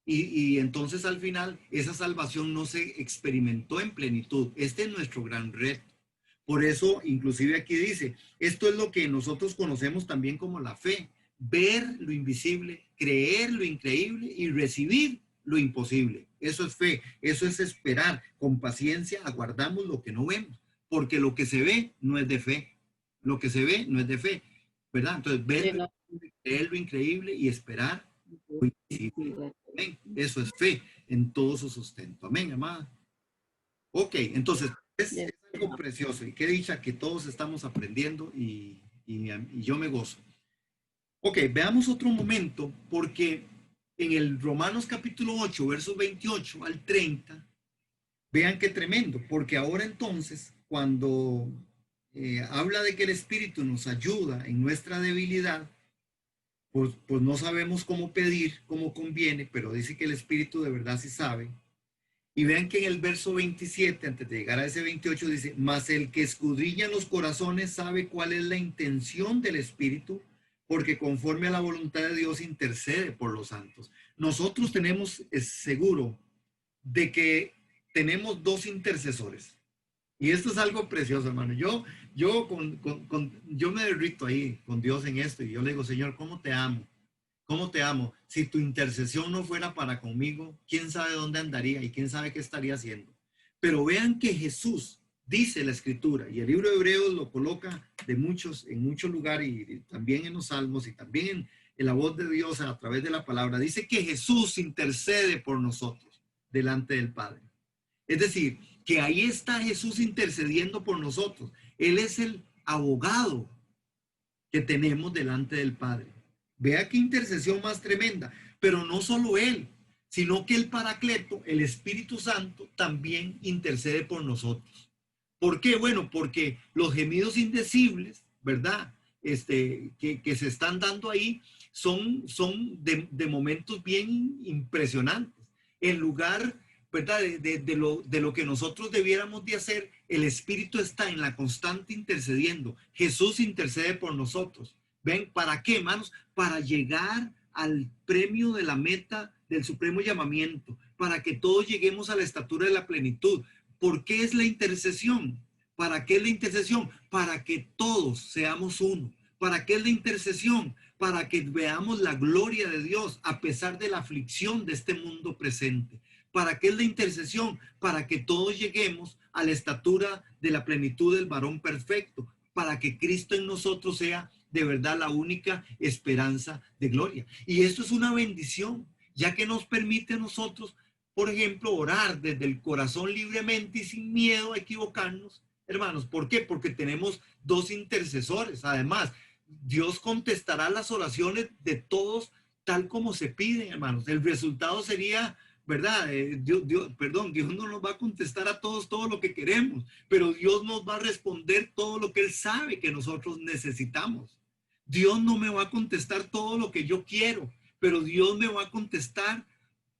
Y entonces al final esa salvación no se experimentó en plenitud. Este es nuestro gran reto. Por eso, inclusive aquí dice, esto es lo que nosotros conocemos también como la fe, ver lo invisible, creer lo increíble y recibir lo imposible. Eso es fe, eso es esperar. Con paciencia aguardamos lo que no vemos, porque lo que se ve no es de fe. Lo que se ve no es de fe, ¿verdad? Entonces, ver lo invisible, creer lo increíble y esperar lo invisible. Amén. Eso es fe en todo su sustento. Amén, amada. Ok, entonces es algo precioso y qué dicha que todos estamos aprendiendo y yo me gozo. Ok, veamos otro momento porque en el Romanos capítulo 8, versos 28 al 30, vean qué tremendo, porque ahora entonces cuando habla de que el Espíritu nos ayuda en nuestra debilidad, pues no sabemos cómo pedir, cómo conviene, pero dice que el Espíritu de verdad sí sabe. Y vean que en el verso 27, antes de llegar a ese 28, dice, mas el que escudriña los corazones sabe cuál es la intención del Espíritu, porque conforme a la voluntad de Dios intercede por los santos. Nosotros tenemos seguro de que tenemos dos intercesores. Y esto es algo precioso, hermano. Yo me derrito ahí con Dios en esto y yo le digo, Señor, ¿cómo te amo? ¿Cómo te amo? Si tu intercesión no fuera para conmigo, quién sabe dónde andaría y quién sabe qué estaría haciendo. Pero vean que Jesús dice la escritura y el libro de Hebreos lo coloca en muchos lugares y también en los salmos y también en la voz de Dios a través de la palabra. Dice que Jesús intercede por nosotros delante del Padre. Es decir, que ahí está Jesús intercediendo por nosotros. Él es el abogado que tenemos delante del Padre. Vea qué intercesión más tremenda. Pero no solo Él, sino que el Paracleto, el Espíritu Santo, también intercede por nosotros. ¿Por qué? Bueno, porque los gemidos indecibles, ¿verdad? Que se están dando ahí son de momentos bien impresionantes. En lugar, ¿verdad? De lo que nosotros debiéramos de hacer, el Espíritu está en la constante intercediendo. Jesús intercede por nosotros. ¿Ven? ¿Para qué, hermanos? Para llegar al premio de la meta del supremo llamamiento, para que todos lleguemos a la estatura de la plenitud. ¿Por qué es la intercesión? ¿Para qué es la intercesión? Para que todos seamos uno. ¿Para qué es la intercesión? Para que veamos la gloria de Dios a pesar de la aflicción de este mundo presente. ¿Para qué es la intercesión? Para que todos lleguemos a la estatura de la plenitud del varón perfecto, para que Cristo en nosotros sea de verdad la única esperanza de gloria. Y esto es una bendición, ya que nos permite a nosotros, por ejemplo, orar desde el corazón libremente y sin miedo a equivocarnos, hermanos. ¿Por qué? Porque tenemos dos intercesores. Además, Dios contestará las oraciones de todos tal como se piden, hermanos. El resultado sería, ¿verdad? Dios no nos va a contestar a todos todo lo que queremos, pero Dios nos va a responder todo lo que Él sabe que nosotros necesitamos. Dios no me va a contestar todo lo que yo quiero, pero Dios me va a contestar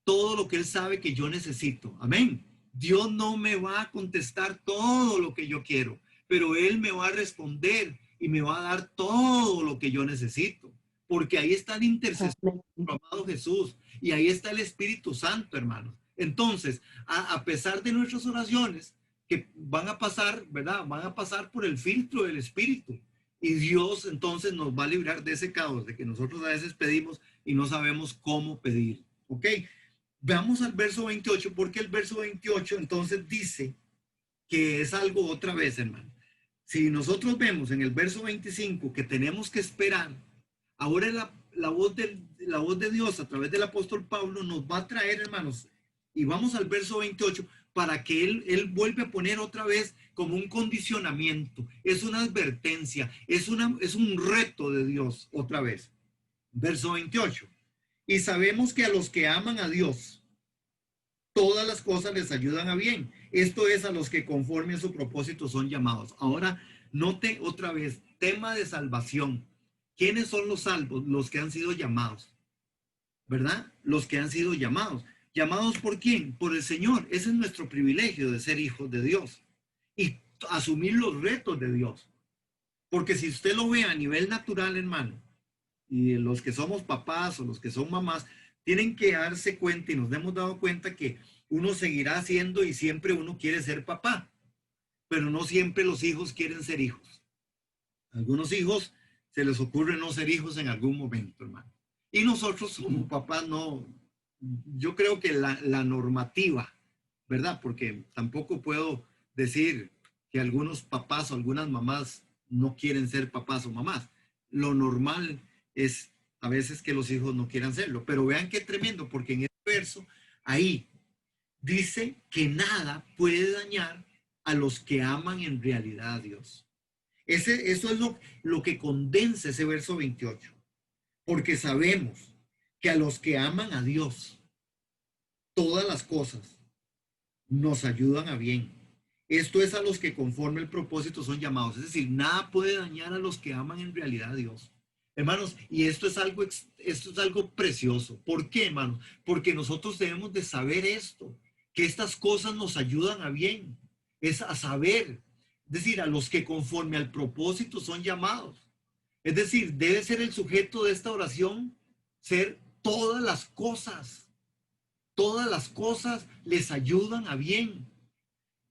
todo lo que Él sabe que yo necesito. Amén. Dios no me va a contestar todo lo que yo quiero, pero Él me va a responder y me va a dar todo lo que yo necesito. Porque ahí está el intercesor, amado Jesús, y ahí está el Espíritu Santo, hermanos. Entonces, a pesar de nuestras oraciones, que van a pasar, ¿verdad? Van a pasar por el filtro del Espíritu. Y Dios entonces nos va a librar de ese caos, de que nosotros a veces pedimos y no sabemos cómo pedir. ¿Ok? Veamos al verso 28, porque el verso 28 entonces dice que es algo otra vez, hermano. Si nosotros vemos en el verso 25 que tenemos que esperar, ahora la voz de Dios a través del apóstol Pablo nos va a traer, hermanos, y vamos al verso 28 para que él vuelve a poner otra vez como un condicionamiento, es una advertencia, es un reto de Dios otra vez. Verso 28. Y sabemos que a los que aman a Dios, todas las cosas les ayudan a bien. Esto es a los que conforme a su propósito son llamados. Ahora, note otra vez, tema de salvación. ¿Quiénes son los salvos? Los que han sido llamados, ¿verdad? Los que han sido llamados. ¿Llamados por quién? Por el Señor. Ese es nuestro privilegio de ser hijos de Dios y asumir los retos de Dios. Porque si usted lo ve a nivel natural, hermano, y los que somos papás o los que son mamás, tienen que darse cuenta y nos hemos dado cuenta que uno seguirá siendo y siempre uno quiere ser papá, pero no siempre los hijos quieren ser hijos. Algunos hijos se les ocurre no ser hijos en algún momento, hermano. Y nosotros como papás no, yo creo que la normativa, ¿verdad? Porque tampoco puedo decir que algunos papás o algunas mamás no quieren ser papás o mamás. Lo normal es a veces que los hijos no quieran serlo, pero vean qué tremendo, porque en el verso ahí dice que nada puede dañar a los que aman en realidad a Dios. Eso es lo que condensa ese verso 28, porque sabemos que a los que aman a Dios, todas las cosas nos ayudan a bien. Esto es a los que conforme el propósito son llamados. Es decir, nada puede dañar a los que aman en realidad a Dios. Hermanos, y esto es algo precioso. ¿Por qué, hermanos? Porque nosotros debemos de saber esto, que estas cosas nos ayudan a bien. Es a saber, es decir, a los que conforme al propósito son llamados. Es decir, debe ser el sujeto de esta oración, ser todas las cosas. Todas las cosas les ayudan a bien.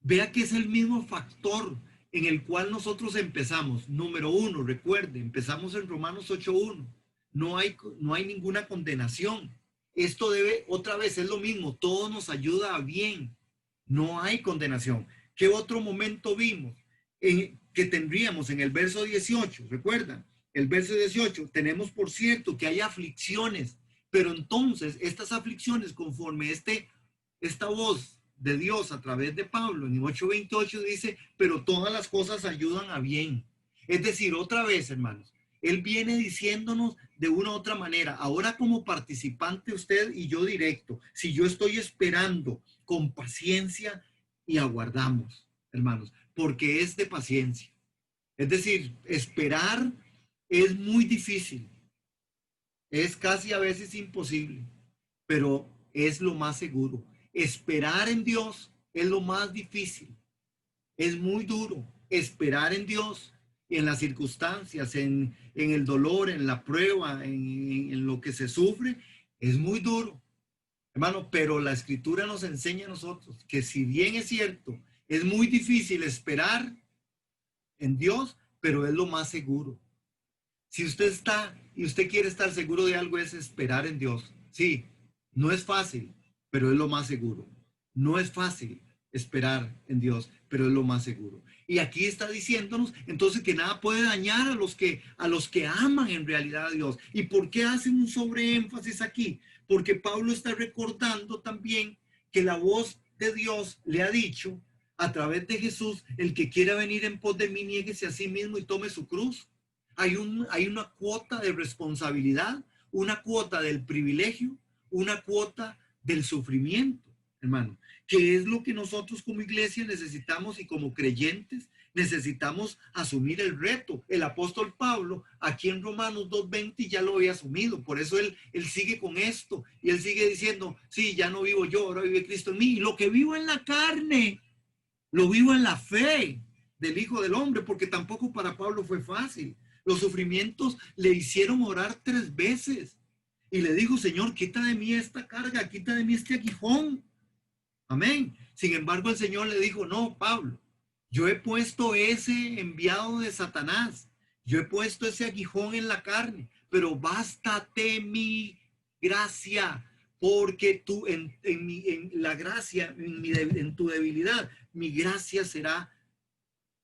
Vea que es el mismo factor en el cual nosotros empezamos. Número uno, recuerde, empezamos en Romanos 8:1. No hay ninguna condenación. Esto debe, otra vez, es lo mismo. Todo nos ayuda a bien. No hay condenación. ¿Qué otro momento vimos? Que tendríamos en el verso 18. ¿Recuerdan? El verso 18. Tenemos, por cierto, que hay aflicciones. Pero entonces, estas aflicciones, conforme esta voz de Dios a través de Pablo en 8:28 dice, pero todas las cosas ayudan a bien. Es decir, otra vez, hermanos, él viene diciéndonos de una u otra manera, ahora como participante usted y yo directo, si yo estoy esperando con paciencia y aguardamos, hermanos, porque es de paciencia. Es decir, esperar es muy difícil, es casi a veces imposible, pero es lo más seguro. Esperar en Dios es lo más difícil, es muy duro. Esperar en Dios, en las circunstancias, en el dolor, en la prueba, en lo que se sufre, es muy duro, hermano, pero la Escritura nos enseña a nosotros que si bien es cierto, es muy difícil esperar en Dios, pero es lo más seguro. Si usted está y usted quiere estar seguro de algo, es esperar en Dios. Sí, no es fácil, pero es lo más seguro. No es fácil esperar en Dios, pero es lo más seguro. Y aquí está diciéndonos entonces que nada puede dañar a los que aman en realidad a Dios. ¿Y por qué hacen un sobreénfasis aquí? Porque Pablo está recordando también que la voz de Dios le ha dicho A través de Jesús, el que quiera venir en pos de mí, niéguese a sí mismo y tome su cruz. Hay una cuota de responsabilidad, una cuota del privilegio, una cuota del sufrimiento, hermano, que es lo que nosotros como iglesia necesitamos y como creyentes necesitamos asumir el reto. El apóstol Pablo, aquí en Romanos 2:20, ya lo había asumido. Por eso él sigue con esto y él sigue diciendo, sí, ya no vivo yo, ahora vive Cristo en mí. Y lo que vivo en la carne, lo vivo en la fe del Hijo del Hombre, porque tampoco para Pablo fue fácil. Los sufrimientos le hicieron orar 3 veces. Y le dijo, Señor, quita de mí esta carga, quita de mí este aguijón. Amén. Sin embargo, el Señor le dijo, no, Pablo, yo he puesto ese enviado de Satanás. Yo he puesto ese aguijón en la carne, pero bástate mi gracia, porque tú en la gracia, en tu debilidad, mi gracia será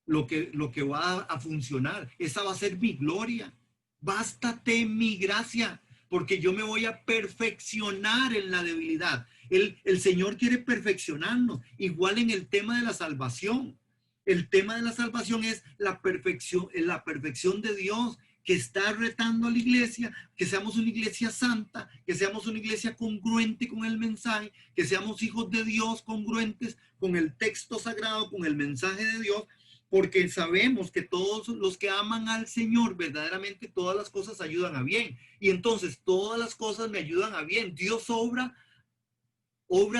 lo que va a funcionar. Esa va a ser mi gloria. Bástate mi gracia, porque yo me voy a perfeccionar en la debilidad. El Señor quiere perfeccionarnos, igual en el tema de la salvación. El tema de la salvación es la perfección de Dios, que está retando a la iglesia, que seamos una iglesia santa, que seamos una iglesia congruente con el mensaje, que seamos hijos de Dios congruentes con el texto sagrado, con el mensaje de Dios, porque sabemos que todos los que aman al Señor, verdaderamente todas las cosas ayudan a bien. Y entonces todas las cosas me ayudan a bien. Dios obra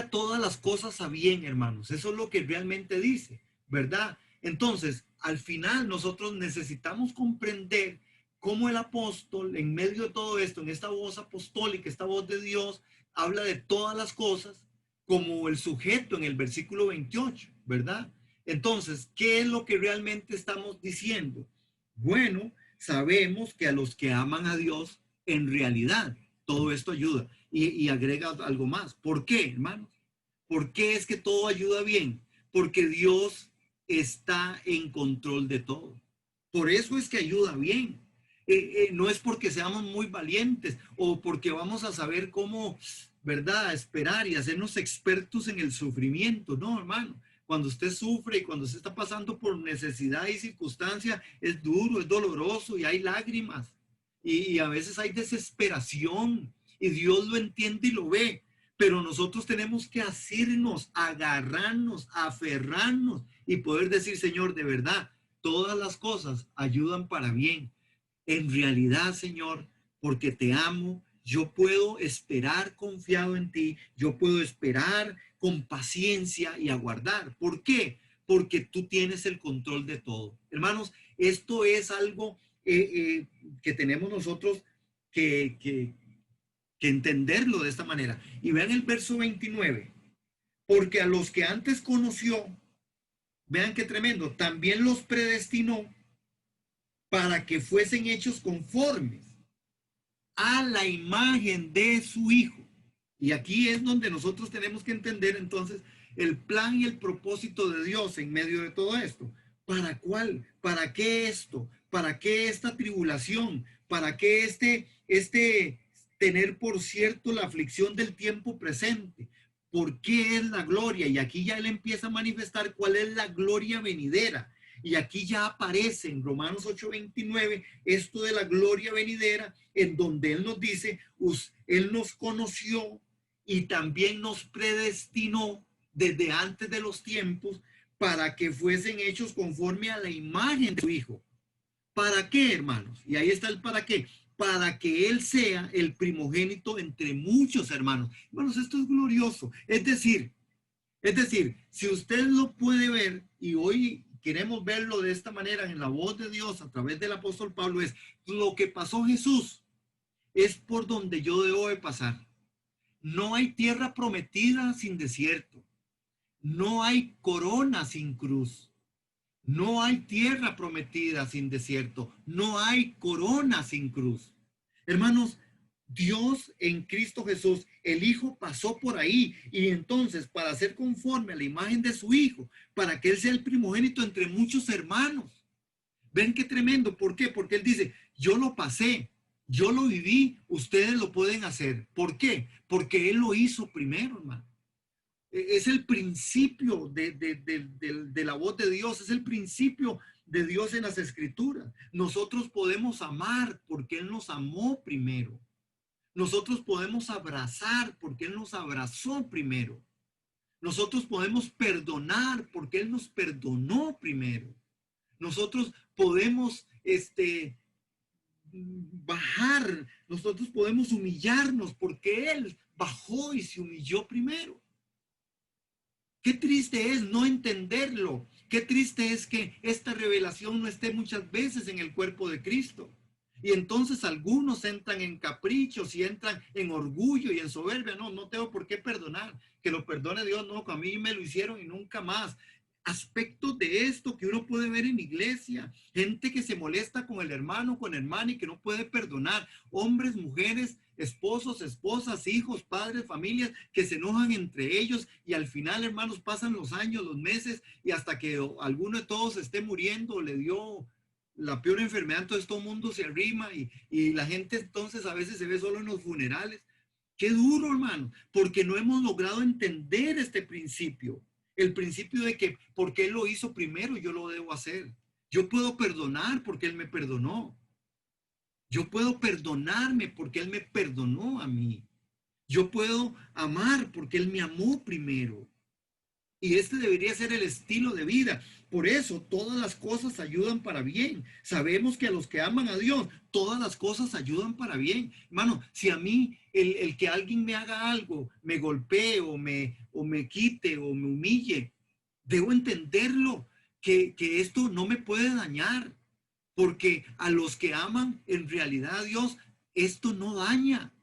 todas las cosas a bien, hermanos. Eso es lo que realmente dice, ¿verdad? Entonces, al final nosotros necesitamos comprender cómo el apóstol, en medio de todo esto, en esta voz apostólica, esta voz de Dios, habla de todas las cosas como el sujeto en el versículo 28, ¿verdad? Entonces, ¿qué es lo que realmente estamos diciendo? Bueno, sabemos que a los que aman a Dios, en realidad, todo esto ayuda. Y agrega algo más. ¿Por qué, hermanos? ¿Por qué es que todo ayuda bien? Porque Dios está en control de todo. Por eso es que ayuda bien. No es porque seamos muy valientes o porque vamos a saber cómo, ¿verdad?, esperar y hacernos expertos en el sufrimiento. No, hermano. Cuando usted sufre y cuando se está pasando por necesidad y circunstancia, es duro, es doloroso y hay lágrimas. Y a veces hay desesperación y Dios lo entiende y lo ve. Pero nosotros tenemos que asirnos, agarrarnos, aferrarnos y poder decir, Señor, de verdad, todas las cosas ayudan para bien. En realidad, Señor, porque te amo, yo puedo esperar confiado en ti, yo puedo esperar con paciencia y aguardar. ¿Por qué? Porque tú tienes el control de todo. Hermanos, esto es algo que tenemos nosotros que entenderlo de esta manera. Y vean el verso 29. Porque a los que antes conoció, vean qué tremendo, también los predestinó para que fuesen hechos conformes a la imagen de su Hijo. Y aquí es donde nosotros tenemos que entender entonces el plan y el propósito de Dios en medio de todo esto. ¿Para cuál? ¿Para qué esto? ¿Para qué esta tribulación? ¿Para qué este tener por cierto la aflicción del tiempo presente? ¿Por qué es la gloria? Y aquí ya él empieza a manifestar cuál es la gloria venidera. Y aquí ya aparece en Romanos 8:29 esto de la gloria venidera, en donde él nos dice, él nos conoció y también nos predestinó desde antes de los tiempos para que fuesen hechos conforme a la imagen de su Hijo. ¿Para qué, hermanos? Y ahí está el para qué. Para que Él sea el primogénito entre muchos hermanos. Hermanos, esto es glorioso. Es decir, si usted lo puede ver, y hoy queremos verlo de esta manera en la voz de Dios a través del apóstol Pablo, es lo que pasó Jesús, es por donde yo debo de pasar. No hay tierra prometida sin desierto. No hay corona sin cruz. No hay tierra prometida sin desierto. No hay corona sin cruz. Hermanos, Dios en Cristo Jesús, el Hijo pasó por ahí y entonces para ser conforme a la imagen de su Hijo, para que Él sea el primogénito entre muchos hermanos. Ven qué tremendo. ¿Por qué? Porque Él dice, yo lo pasé, yo lo viví, ustedes lo pueden hacer. ¿Por qué? Porque Él lo hizo primero, hermano. Es el principio de la voz de Dios, es el principio de Dios en las Escrituras. Nosotros podemos amar porque Él nos amó primero. Nosotros podemos abrazar porque Él nos abrazó primero. Nosotros podemos perdonar porque Él nos perdonó primero. Nosotros podemos bajar, nosotros podemos humillarnos porque Él bajó y se humilló primero. Qué triste es no entenderlo. Qué triste es que esta revelación no esté muchas veces en el cuerpo de Cristo. Y entonces algunos entran en caprichos y entran en orgullo y en soberbia. No, no tengo por qué perdonar. Que lo perdone Dios. No, a mí me lo hicieron y nunca más. Aspectos de esto que uno puede ver en iglesia. Gente que se molesta con el hermano, con la hermana y que no puede perdonar. Hombres, mujeres, esposos, esposas, hijos, padres, familias que se enojan entre ellos y al final, hermanos, pasan los años, los meses y hasta que alguno de todos esté muriendo, le dio la peor enfermedad, entonces todo el mundo se arrima y la gente entonces a veces se ve solo en los funerales. Qué duro, hermano, porque no hemos logrado entender este principio. El principio de que porque Él lo hizo primero, yo lo debo hacer. Yo puedo perdonar porque Él me perdonó. Yo puedo perdonarme porque Él me perdonó a mí. Yo puedo amar porque Él me amó primero. Y este debería ser el estilo de vida. Por eso todas las cosas ayudan para bien. Sabemos que a los que aman a Dios, todas las cosas ayudan para bien. Hermano, si a mí el que alguien me haga algo, me golpee o me quite o me humille, debo entenderlo, que esto no me puede dañar. Porque a los que aman en realidad a Dios, esto no daña.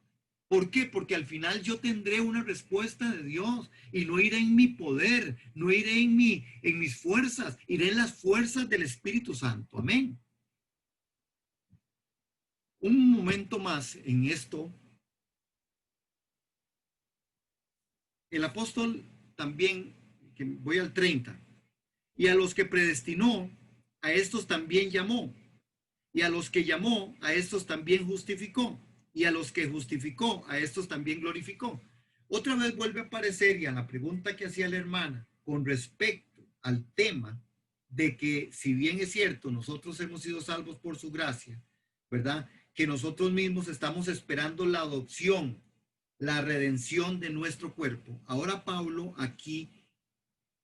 ¿Por qué? Porque al final yo tendré una respuesta de Dios y no iré en mi poder, no iré en mis fuerzas, iré en las fuerzas del Espíritu Santo. Amén. Un momento más en esto. El apóstol también, que voy al 30, y a los que predestinó, a estos también llamó, y a los que llamó, a estos también justificó, y a los que justificó, a estos también glorificó. Otra vez vuelve a aparecer y a la pregunta que hacía la hermana con respecto al tema de que si bien es cierto, nosotros hemos sido salvos por su gracia, ¿verdad? Que nosotros mismos estamos esperando la adopción, la redención de nuestro cuerpo. Ahora Pablo aquí,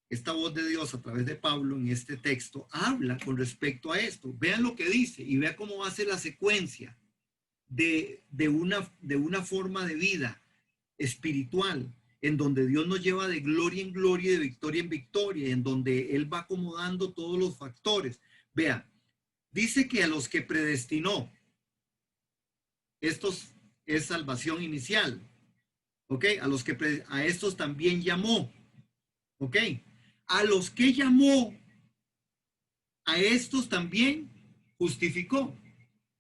esta voz de Dios a través de Pablo en este texto, habla con respecto a esto. Vean lo que dice y vean cómo hace la secuencia de una forma de vida espiritual, en donde Dios nos lleva de gloria en gloria y de victoria en victoria, en donde Él va acomodando todos los factores. Vean, dice que a los que predestinó, estos es salvación inicial, ¿ok? A estos también llamó, ¿ok? A los que llamó, a estos también justificó.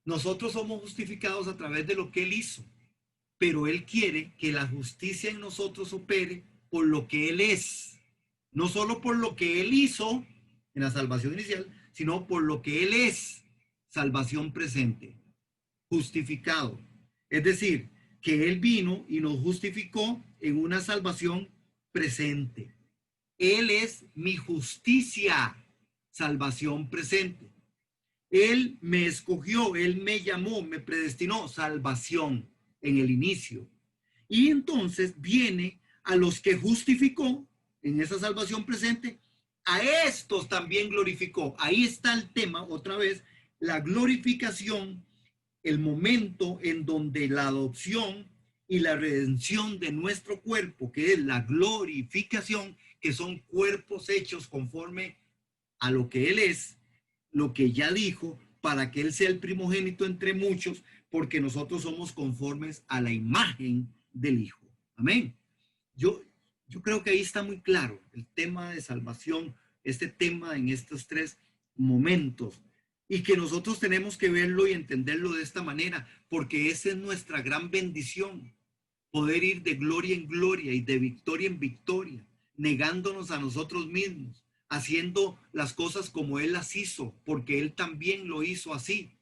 Nosotros somos justificados a través de lo que Él hizo, pero Él quiere que la justicia en nosotros opere por lo que Él es, no solo por lo que Él hizo en la salvación inicial, sino por lo que Él es, salvación presente, justificado. Es decir, que Él vino y nos justificó en una salvación presente. Él es mi justicia, salvación presente. Él me escogió, Él me llamó, me predestinó, salvación en el inicio. Y entonces viene a los que justificó en esa salvación presente, a estos también glorificó. Ahí está el tema, otra vez, la glorificación, el momento en donde la adopción y la redención de nuestro cuerpo, que es la glorificación, que son cuerpos hechos conforme a lo que Él es, lo que ya dijo, para que Él sea el primogénito entre muchos, porque nosotros somos conformes a la imagen del Hijo. Amén. Yo creo que ahí está muy claro el tema de salvación, este tema en estos tres momentos, y que nosotros tenemos que verlo y entenderlo de esta manera, porque esa es nuestra gran bendición, poder ir de gloria en gloria y de victoria en victoria, negándonos a nosotros mismos, haciendo las cosas como Él las hizo, porque Él también lo hizo así.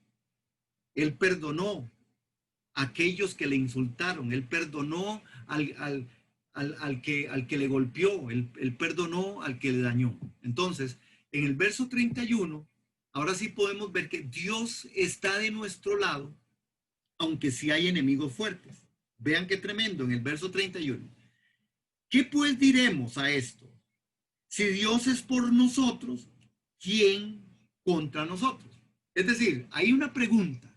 Él perdonó a aquellos que le insultaron, Él perdonó al que le golpeó, él perdonó al que le dañó. Entonces, en el verso 31, ahora sí podemos ver que Dios está de nuestro lado, aunque sí hay enemigos fuertes. Vean qué tremendo en el verso 31. ¿Qué pues diremos a esto? Si Dios es por nosotros, ¿quién contra nosotros? Es decir, hay una pregunta,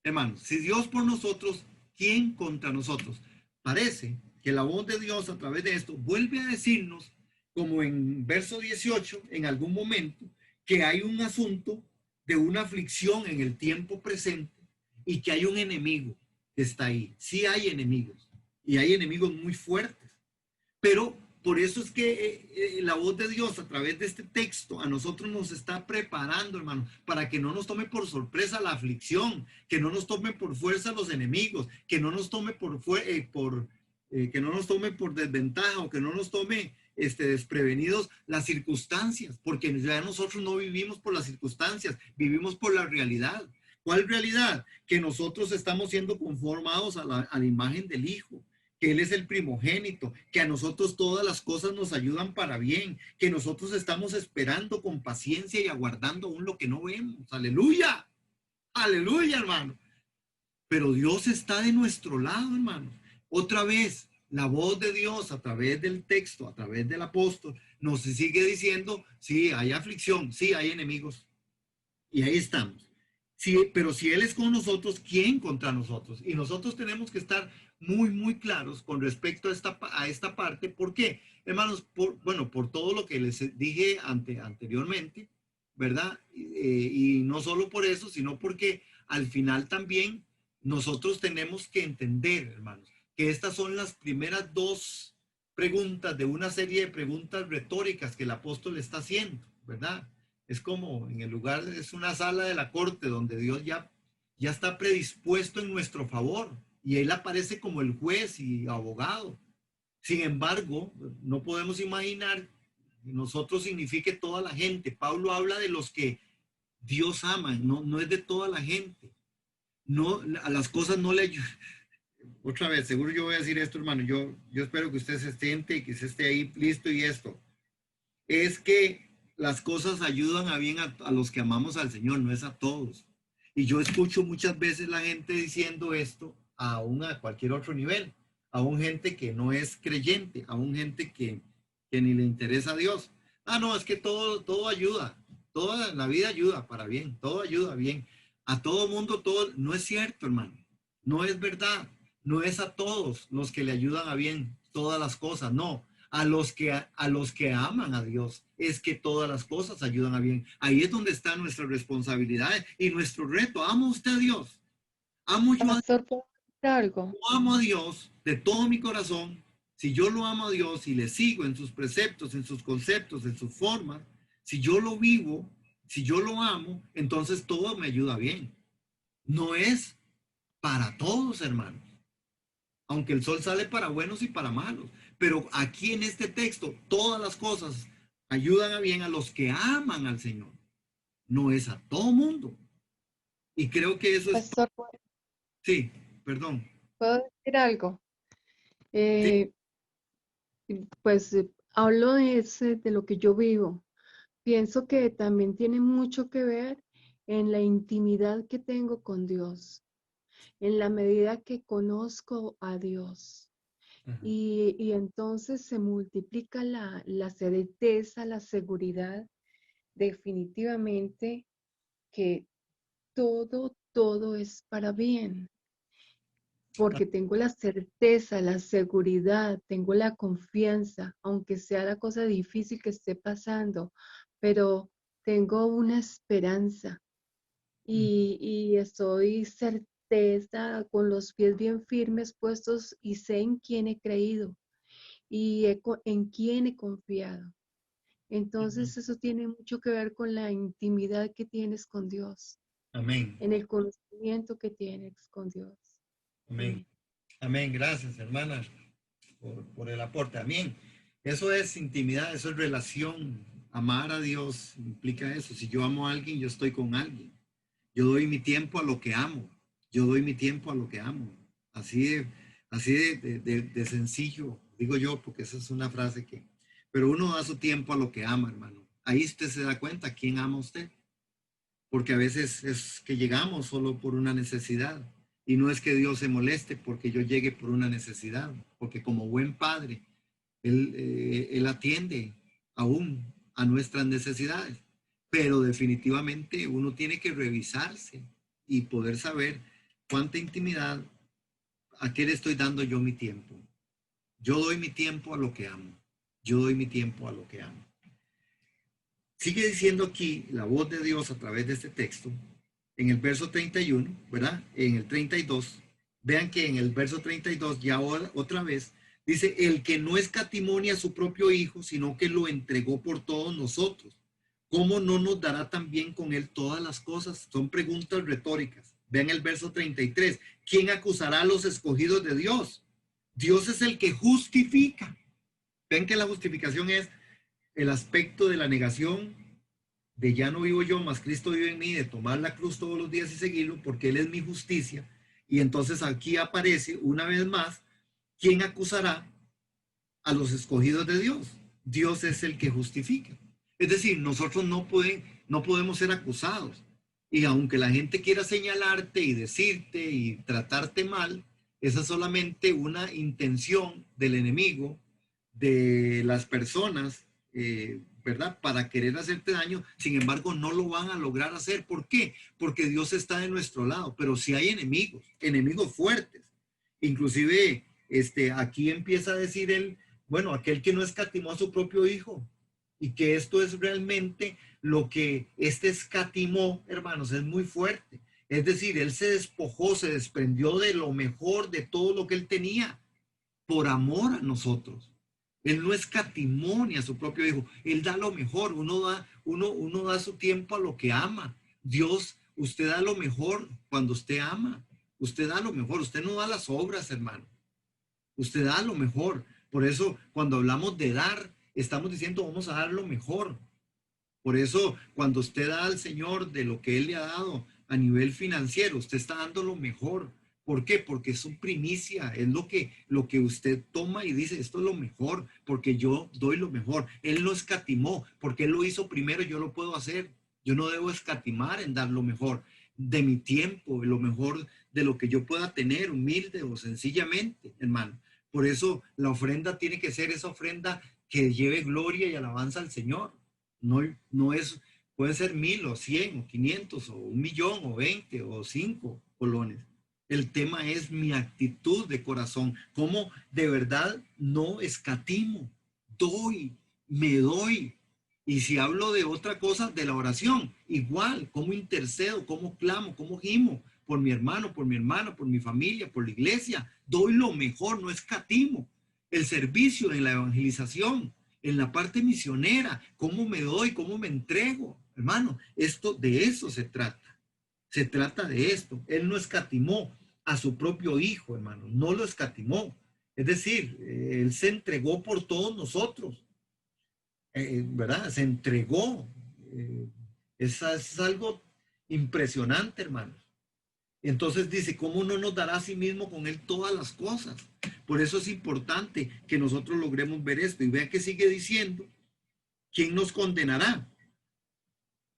hermanos. Si Dios por nosotros, ¿quién contra nosotros? Parece que la voz de Dios a través de esto vuelve a decirnos, como en verso 18, en algún momento, que hay un asunto de una aflicción en el tiempo presente y que hay un enemigo que está ahí. Sí hay enemigos y hay enemigos muy fuertes, pero por eso es que la voz de Dios a través de este texto a nosotros nos está preparando, hermano, para que no nos tome por sorpresa la aflicción, que no nos tome por fuerza los enemigos, que no nos tome que no nos tome por desventaja o que no nos tome desprevenidos las circunstancias, porque ya nosotros no vivimos por las circunstancias, vivimos por la realidad. ¿Cuál realidad? Que nosotros estamos siendo conformados a la imagen del Hijo, que Él es el primogénito, que a nosotros todas las cosas nos ayudan para bien, que nosotros estamos esperando con paciencia y aguardando aún lo que no vemos. Aleluya, aleluya, hermano. Pero Dios está de nuestro lado, hermano. Otra vez, la voz de Dios a través del texto, a través del apóstol, nos sigue diciendo, sí, hay aflicción, sí, hay enemigos. Y ahí estamos. Sí, pero si Él es con nosotros, ¿quién contra nosotros? Y nosotros tenemos que estar muy, muy claros con respecto a esta parte. ¿Por qué? Hermanos, por todo lo que les dije anteriormente, ¿verdad? Y no solo por eso, sino porque al final también nosotros tenemos que entender, hermanos, que estas son las primeras dos preguntas de una serie de preguntas retóricas que el apóstol está haciendo, ¿verdad? Es como en el lugar, es una sala de la corte donde Dios ya está predispuesto en nuestro favor y Él aparece como el juez y abogado. Sin embargo, no podemos imaginar que nosotros signifique toda la gente. Pablo habla de los que Dios ama, no es de toda la gente. No, a las cosas no le ayudan. Otra vez, seguro yo voy a decir esto, hermano. Yo espero que usted se siente y que se esté ahí listo y esto. Es que las cosas ayudan a bien a los que amamos al Señor, no es a todos. Y yo escucho muchas veces la gente diciendo esto aún a cualquier otro nivel, aún gente que no es creyente, aún gente que ni le interesa a Dios. Ah, no, es que todo ayuda, toda la vida ayuda para bien, todo ayuda bien. A todo mundo, todo, no es cierto, hermano, no es verdad, no es a todos los que le ayudan a bien todas las cosas, no, a los que aman a Dios es que todas las cosas ayudan a bien. Ahí es donde está nuestra responsabilidad y nuestro reto. ¿Ama usted a Dios? ¿Amo yo a Dios? Pastor, ¿puedo decir algo? Yo amo a Dios de todo mi corazón. Si yo lo amo a Dios y le sigo en sus preceptos, en sus conceptos, en sus formas, si yo lo vivo, si yo lo amo, entonces todo me ayuda bien. No es para todos, hermanos, aunque el sol sale para buenos y para malos. Pero aquí en este texto, todas las cosas ayudan a bien a los que aman al Señor. No es a todo mundo. Y creo que eso es, Pastor, sí, perdón. ¿puedo decir algo? Sí, Eh, pues hablo de lo que yo vivo. Pienso que también tiene mucho que ver en la intimidad que tengo con Dios, en la medida que conozco a Dios. ajá, Y entonces se multiplica la certeza, la seguridad, definitivamente que todo es para bien, porque tengo la certeza, la seguridad, tengo la confianza, aunque sea la cosa difícil que esté pasando, pero tengo una esperanza y estoy certeza con los pies bien firmes puestos y sé en quién he creído y en quién he confiado. ujú. Entonces eso tiene mucho que ver con la intimidad que tienes con Dios, Amén, en el conocimiento que tienes con Dios. amén, Amén. amén. Gracias, hermana, por el aporte. Amén. Eso es intimidad, eso es relación. Amar a Dios implica eso. Si yo amo a alguien, yo estoy con alguien. Yo doy mi tiempo a lo que amo. Yo doy mi tiempo a lo que amo. Así de sencillo, digo yo porque esa es una frase que, pero uno da su tiempo a lo que ama, hermano. Ahí usted se da cuenta quién ama a usted, porque a veces es que llegamos solo por una necesidad y no es que Dios se moleste porque yo llegue por una necesidad, porque como buen padre, Él atiende aún a nuestras necesidades, pero definitivamente uno tiene que revisarse y poder saber cuánta intimidad, a qué le estoy dando yo mi tiempo. Yo doy mi tiempo a lo que amo. Yo doy mi tiempo a lo que amo. Sigue diciendo aquí la voz de Dios a través de este texto, en el verso 31, ¿verdad? En el 32, vean que en el verso 32 ya otra vez dice, el que no escatimó ni a su propio hijo, sino que lo entregó por todos nosotros, ¿cómo no nos dará también con él todas las cosas? Son preguntas retóricas. Vean el verso 33, ¿quién acusará a los escogidos de Dios? Dios es el que justifica. Ven que la justificación es el aspecto de la negación, de ya no vivo yo, más Cristo vive en mí, de tomar la cruz todos los días y seguirlo, porque Él es mi justicia. Y entonces aquí aparece una vez más, ¿quién acusará a los escogidos de Dios? Dios es el que justifica. Es decir, nosotros no podemos ser acusados. Y aunque la gente quiera señalarte y decirte y tratarte mal, esa es solamente una intención del enemigo, de las personas, ¿verdad? Para querer hacerte daño. Sin embargo, no lo van a lograr hacer. ¿Por qué? Porque Dios está de nuestro lado. Pero si hay enemigos, enemigos fuertes. Inclusive, aquí empieza a decir él, bueno, aquel que no escatimó a su propio hijo. Y que esto es realmente lo que escatimó, hermanos, es muy fuerte. Es decir, él se despojó, se desprendió de lo mejor, de todo lo que él tenía, por amor a nosotros. Él no escatimó ni a su propio hijo. Él da lo mejor. Uno da su tiempo a lo que ama. Dios, usted da lo mejor cuando usted ama. Usted da lo mejor. Usted no da las obras, hermano. Usted da lo mejor. Por eso, cuando hablamos de dar, estamos diciendo vamos a dar lo mejor. Por eso, cuando usted da al Señor de lo que Él le ha dado a nivel financiero, usted está dando lo mejor. ¿Por qué? Porque es su primicia, es lo que usted toma y dice, esto es lo mejor, porque yo doy lo mejor. Él no escatimó, porque Él lo hizo primero, yo lo puedo hacer. Yo no debo escatimar en dar lo mejor de mi tiempo, lo mejor de lo que yo pueda tener, humilde o sencillamente, hermano. Por eso la ofrenda tiene que ser esa ofrenda que lleve gloria y alabanza al Señor. No es, puede ser 1,000 o 100 o 500 o 1,000,000 o 20 o 5 colones. El tema es mi actitud de corazón, cómo de verdad no escatimo, me doy. Y si hablo de otra cosa, de la oración, igual, cómo intercedo, cómo clamo, cómo gimo por mi hermano, por mi hermana, por mi familia, por la iglesia. Doy lo mejor, no escatimo. El servicio en la evangelización, en la parte misionera, cómo me doy, cómo me entrego. Hermano, de eso se trata. Se trata de esto. Él no escatimó a su propio hijo, hermano. No lo escatimó. Es decir, él se entregó por todos nosotros. ¿Verdad? Se entregó. Es algo impresionante, hermano. Entonces dice, ¿cómo no nos dará a sí mismo con él todas las cosas? Por eso es importante que nosotros logremos ver esto. Y vean que sigue diciendo, ¿quién nos condenará?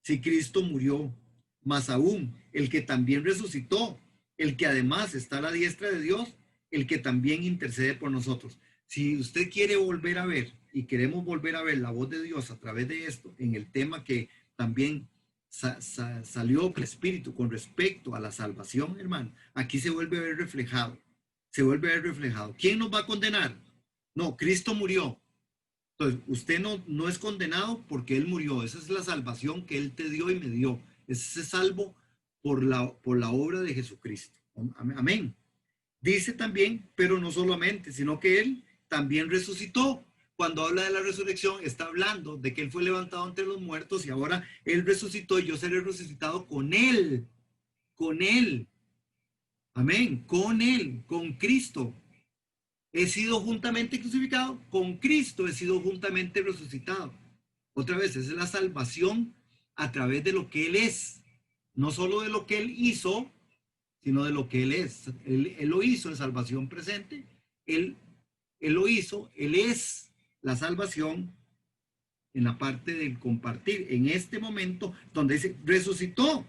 Si Cristo murió, más aún, el que también resucitó, el que además está a la diestra de Dios, el que también intercede por nosotros. Si usted quiere volver a ver y queremos volver a ver la voz de Dios a través de esto, en el tema que también salió el Espíritu con respecto a la salvación, hermano, aquí se vuelve a ver reflejado. Se vuelve a ver reflejado. ¿Quién nos va a condenar? No, Cristo murió. Entonces, usted no es condenado porque Él murió. Esa es la salvación que Él te dio y me dio. Ese es salvo por la obra de Jesucristo. Amén. Dice también, pero no solamente, sino que Él también resucitó. Cuando habla de la resurrección, está hablando de que Él fue levantado entre los muertos y ahora Él resucitó y yo seré resucitado con Él. Con Él. Amén. Con Él, con Cristo. He sido juntamente crucificado, con Cristo he sido juntamente resucitado. Otra vez, esa es la salvación a través de lo que Él es. No solo de lo que Él hizo, sino de lo que Él es. Él lo hizo en salvación presente. Él Él lo hizo, Él es la salvación en la parte del compartir. En este momento donde dice, resucitó.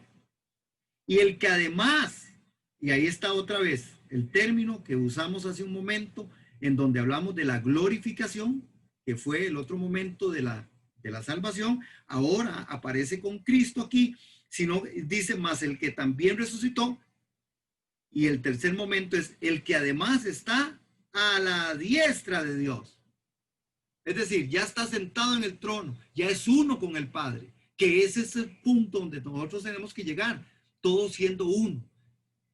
Y el que además, y ahí está otra vez el término que usamos hace un momento, en donde hablamos de la glorificación, que fue el otro momento de la salvación, ahora aparece con Cristo aquí, sino dice más el que también resucitó. Y el tercer momento es el que además está a la diestra de Dios. Es decir, ya está sentado en el trono, ya es uno con el Padre, que ese es el punto donde nosotros tenemos que llegar, todos siendo uno.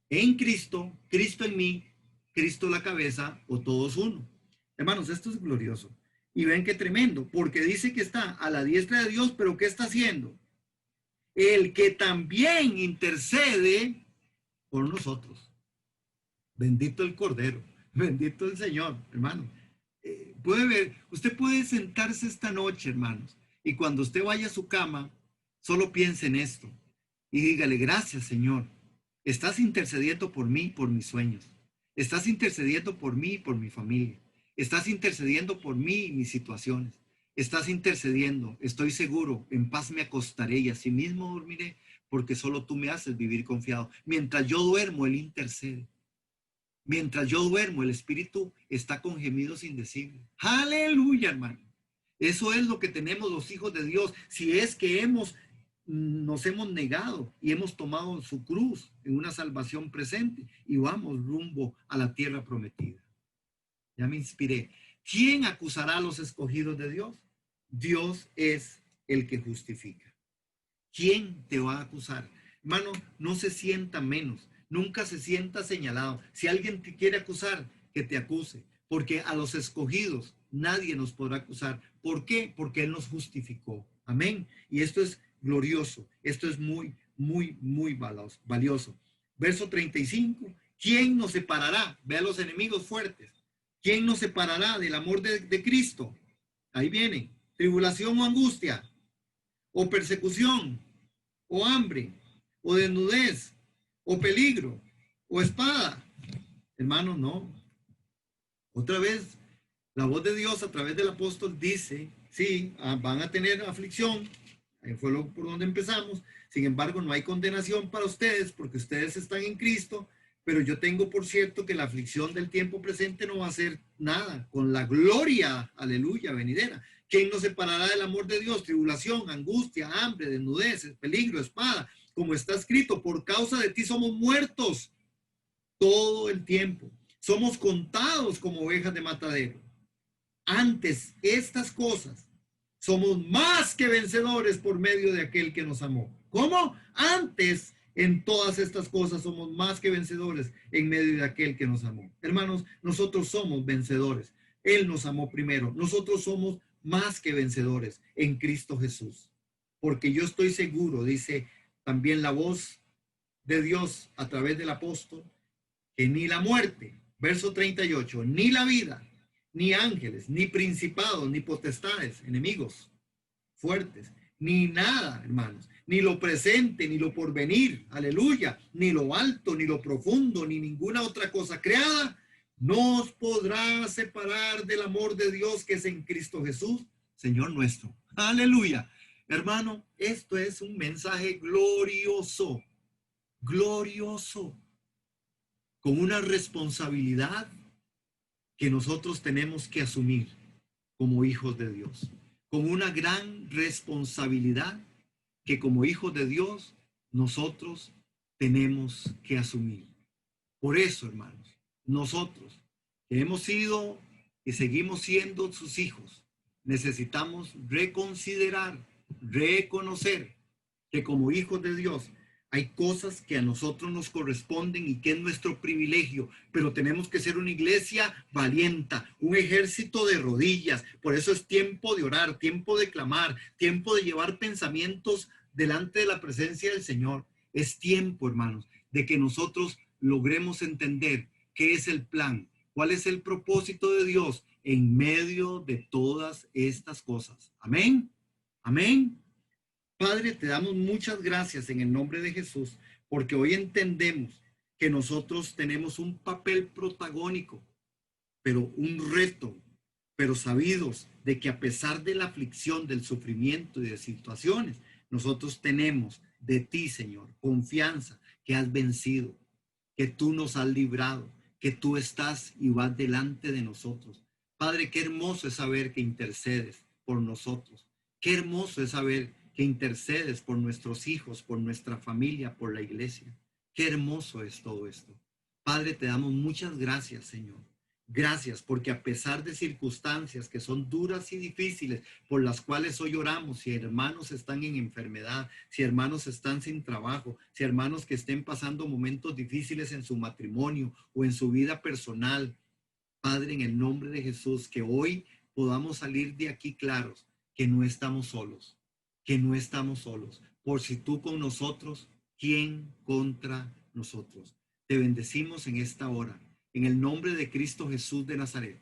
En Cristo, Cristo en mí, Cristo la cabeza, o todos uno. Hermanos, esto es glorioso. Y ven qué tremendo, porque dice que está a la diestra de Dios, pero ¿qué está haciendo? El que también intercede por nosotros. Bendito el Cordero, bendito el Señor, hermano. Puede ver, usted puede sentarse esta noche, hermanos, y cuando usted vaya a su cama, solo piense en esto y dígale, gracias, Señor. Estás intercediendo por mí, por mis sueños. Estás intercediendo por mí y por mi familia. Estás intercediendo por mí y mis situaciones. Estás intercediendo, estoy seguro, en paz me acostaré y así mismo dormiré, porque solo tú me haces vivir confiado. Mientras yo duermo, Él intercede. Mientras yo duermo, el Espíritu está con gemidos indecibles. Aleluya, hermano. Eso es lo que tenemos los hijos de Dios. Si es que nos hemos negado y hemos tomado su cruz en una salvación presente y vamos rumbo a la tierra prometida. Ya me inspiré. ¿Quién acusará a los escogidos de Dios? Dios es el que justifica. ¿Quién te va a acusar? Hermano, no se sienta menos. Nunca se sienta señalado. Si alguien te quiere acusar, que te acuse. Porque a los escogidos nadie nos podrá acusar. ¿Por qué? Porque Él nos justificó. Amén. Y esto es glorioso. Esto es muy, muy, muy valioso. Verso 35. ¿Quién nos separará? Ve a los enemigos fuertes. ¿Quién nos separará del amor de Cristo? Ahí viene. Tribulación o angustia, o persecución, o hambre, o desnudez, o peligro, o espada. Hermanos, no. Otra vez, la voz de Dios a través del apóstol dice, sí, van a tener aflicción, fue por donde empezamos, sin embargo no hay condenación para ustedes porque ustedes están en Cristo, pero yo tengo por cierto que la aflicción del tiempo presente no va a ser nada, con la gloria, aleluya, venidera. ¿Quién nos separará del amor de Dios? Tribulación, angustia, hambre, desnudez, peligro, espada. Como está escrito, por causa de ti somos muertos todo el tiempo. Somos contados como ovejas de matadero. Antes estas cosas, somos más que vencedores por medio de aquel que nos amó. ¿Cómo? Antes, en todas estas cosas, somos más que vencedores en medio de aquel que nos amó. Hermanos, nosotros somos vencedores. Él nos amó primero. Nosotros somos más que vencedores en Cristo Jesús. Porque yo estoy seguro, dice también la voz de Dios a través del apóstol, que ni la muerte, verso 38, ni la vida, ni ángeles, ni principados, ni potestades, enemigos fuertes, ni nada, hermanos, ni lo presente, ni lo porvenir, aleluya, ni lo alto, ni lo profundo, ni ninguna otra cosa creada, nos podrá separar del amor de Dios que es en Cristo Jesús, Señor nuestro. Aleluya. Hermano, esto es un mensaje glorioso, glorioso, con una responsabilidad que nosotros tenemos que asumir como hijos de Dios, con una gran responsabilidad que como hijos de Dios nosotros tenemos que asumir. Por eso, hermanos, nosotros que hemos sido y seguimos siendo sus hijos, necesitamos reconsiderar, reconocer que como hijos de Dios hay cosas que a nosotros nos corresponden y que es nuestro privilegio, pero tenemos que ser una iglesia valiente, un ejército de rodillas. Por eso es tiempo de orar, tiempo de clamar, tiempo de llevar pensamientos delante de la presencia del Señor. Es tiempo, hermanos, de que nosotros logremos entender qué es el plan, cuál es el propósito de Dios en medio de todas estas cosas. Amén. Amén. Padre, te damos muchas gracias en el nombre de Jesús, porque hoy entendemos que nosotros tenemos un papel protagónico pero un reto, pero sabidos de que a pesar de la aflicción, del sufrimiento y de situaciones, nosotros tenemos de ti, Señor, confianza que has vencido, que tú nos has librado, que tú estás y vas delante de nosotros. Padre, qué hermoso es saber que intercedes por nosotros. Qué hermoso es saber que intercedes por nuestros hijos, por nuestra familia, por la iglesia. Qué hermoso es todo esto. Padre, te damos muchas gracias, Señor. Gracias porque a pesar de circunstancias que son duras y difíciles por las cuales hoy oramos, si hermanos están en enfermedad, si hermanos están sin trabajo, si hermanos que estén pasando momentos difíciles en su matrimonio o en su vida personal, Padre, en el nombre de Jesús, que hoy podamos salir de aquí claros, que no estamos solos, que no estamos solos. Por si tú con nosotros, ¿quién contra nosotros? Te bendecimos en esta hora, en el nombre de Cristo Jesús de Nazaret.